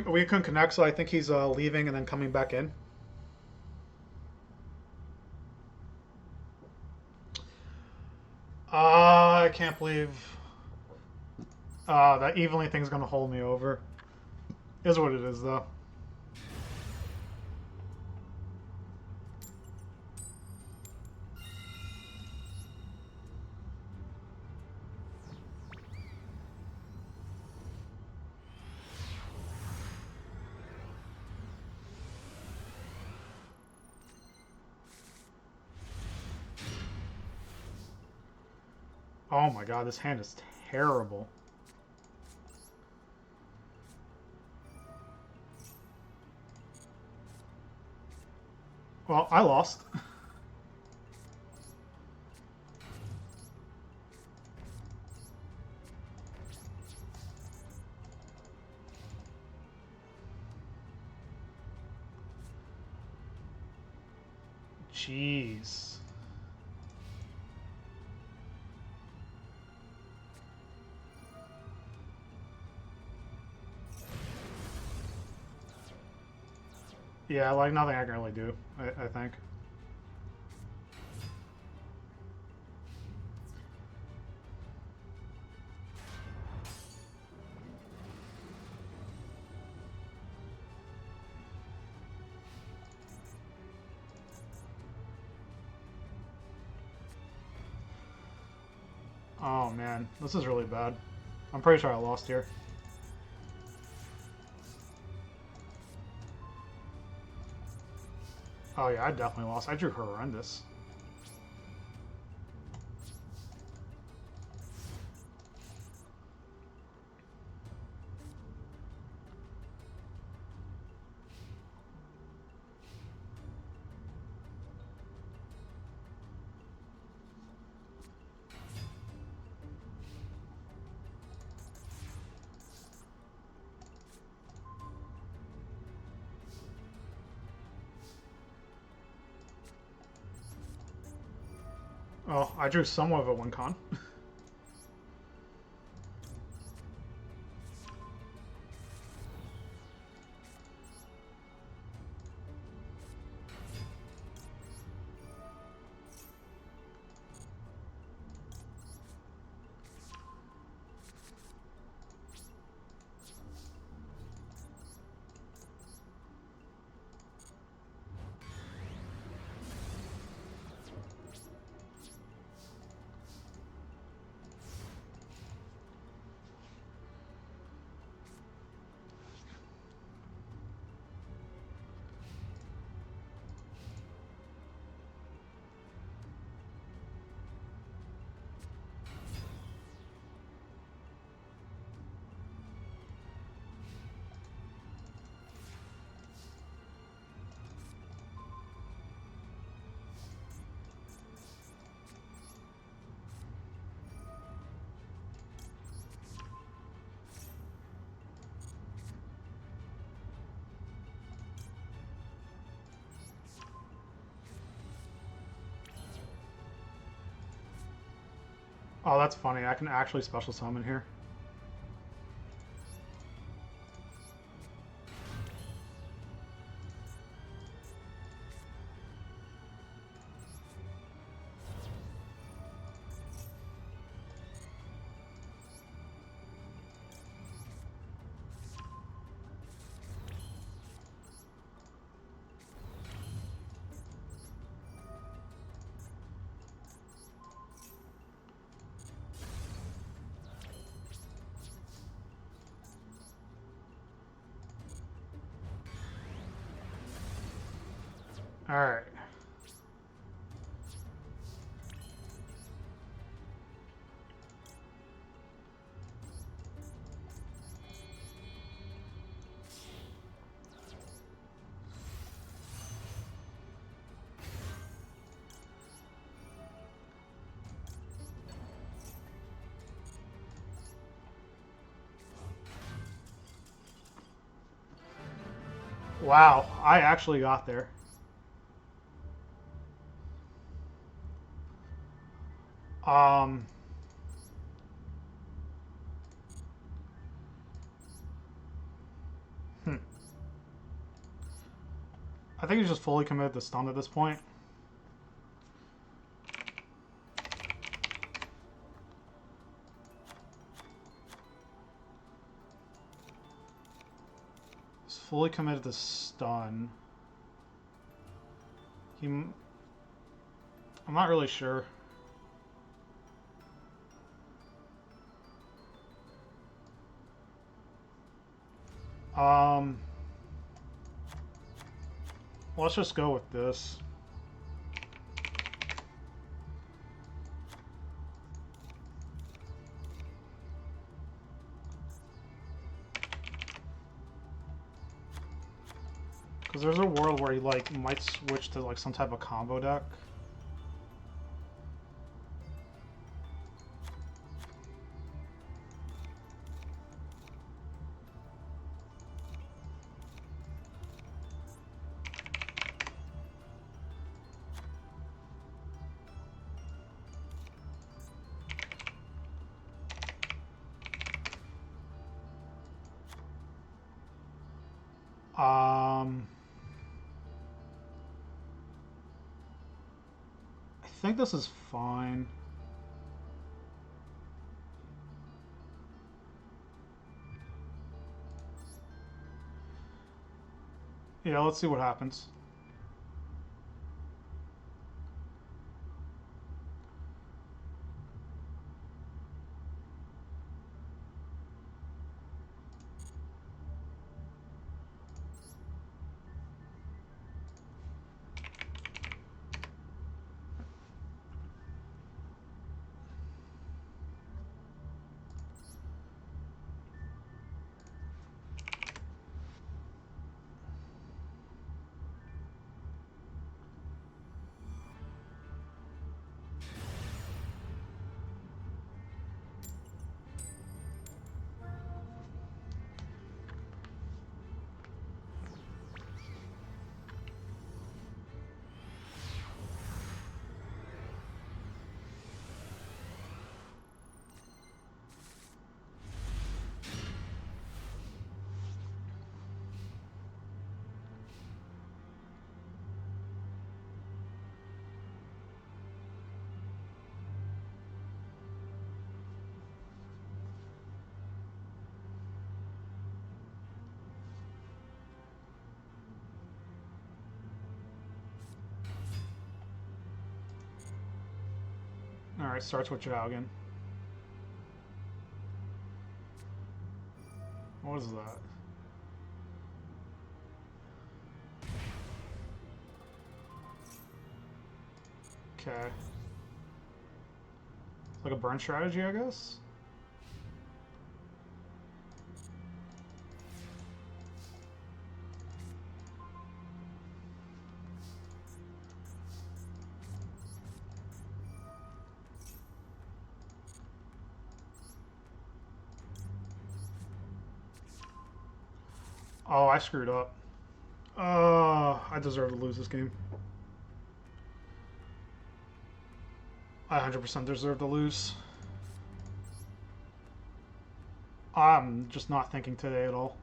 [SPEAKER 1] We can connect, so I think he's leaving and then coming back in. I can't believe that evenly thing's gonna hold me over. Is what it is, though. Oh my god, this hand is terrible. Well, I lost. Jeez. Yeah, like nothing I can really do, I think. Oh man, this is really bad. I'm pretty sure I lost here. Oh yeah, I definitely lost. I drew horrendous. Oh, I drew somewhat of a win con. Oh, that's funny. I can actually special summon here. Alright. Wow, I actually got there. Um, hmm. I think he's just fully committed to stun at this point. He's fully committed to stun. I'm not really sure. Um, let's just go with this. Because there's a world where he like might switch to like some type of combo deck. I think this is fine. Yeah, let's see what happens. Alright, starts with Zhao again. What is that? Okay. Like a burn strategy, I guess? Oh, I screwed up. I deserve to lose this game. I 100% deserve to lose. I'm just not thinking today at all.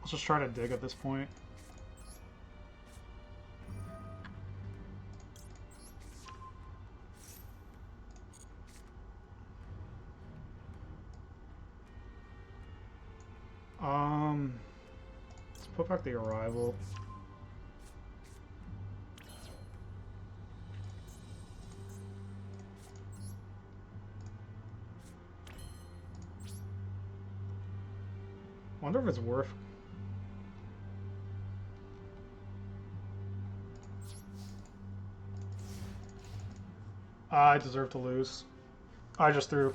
[SPEAKER 1] Let's just try to dig at this point. Let's put back the arrival. Wonder if it's worth. I deserve to lose. I just threw.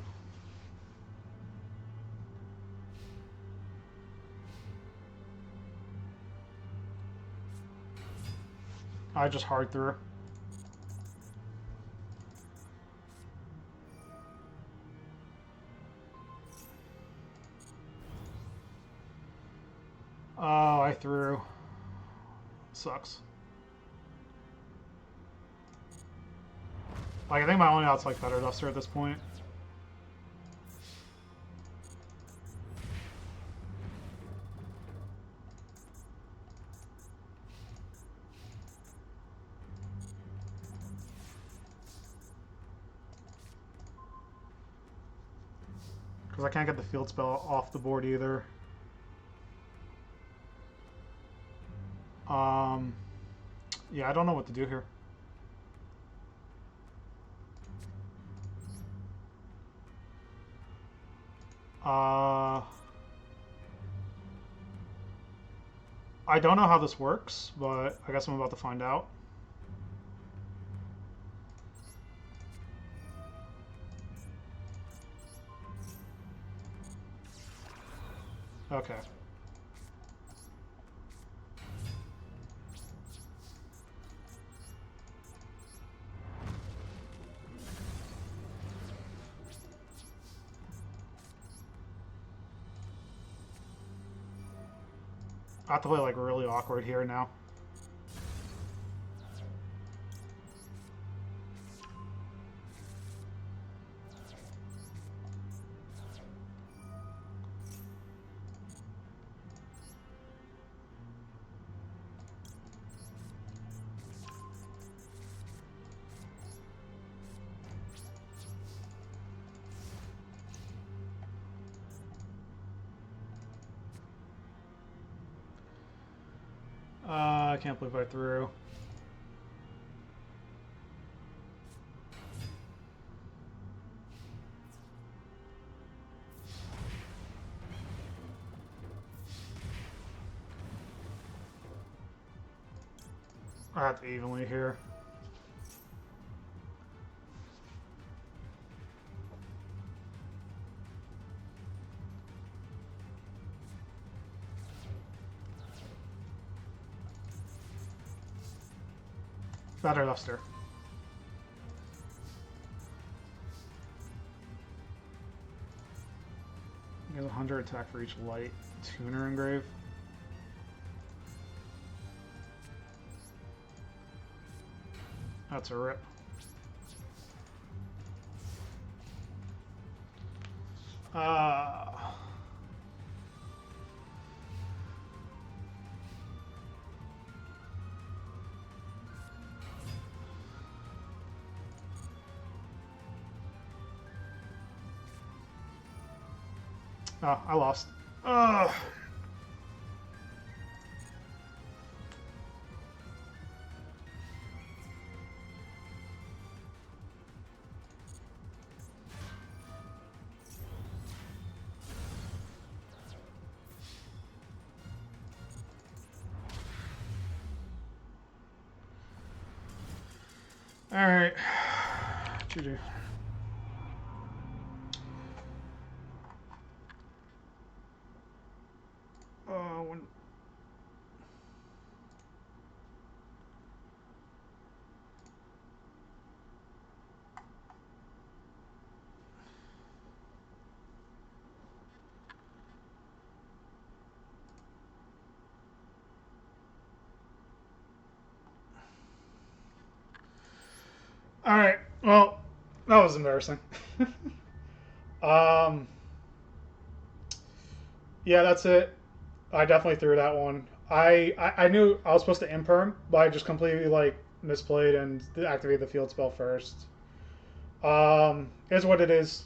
[SPEAKER 1] I just hard threw. Oh, I threw. Sucks. Like, I think my only out's like Better Duster at this point. Because I can't get the field spell off the board either. Yeah, I don't know what to do here. I don't know how this works, but I guess I'm about to find out. Okay. I have to play like really awkward here now. I can't believe I threw. I have to evenly here. Better Duster. He has 100 attack for each light tuner engrave. That's a rip. Oh, I lost. Ugh. All right. GG. When... All right. Well, that was embarrassing. Yeah, that's it. I definitely threw that one. I knew I was supposed to imperm, but I just completely like misplayed and activated the field spell first. Is what it is.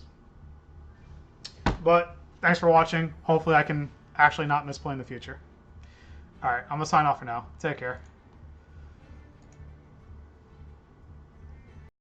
[SPEAKER 1] But thanks for watching. Hopefully I can actually not misplay in the future. Alright, I'm gonna sign off for now. Take care.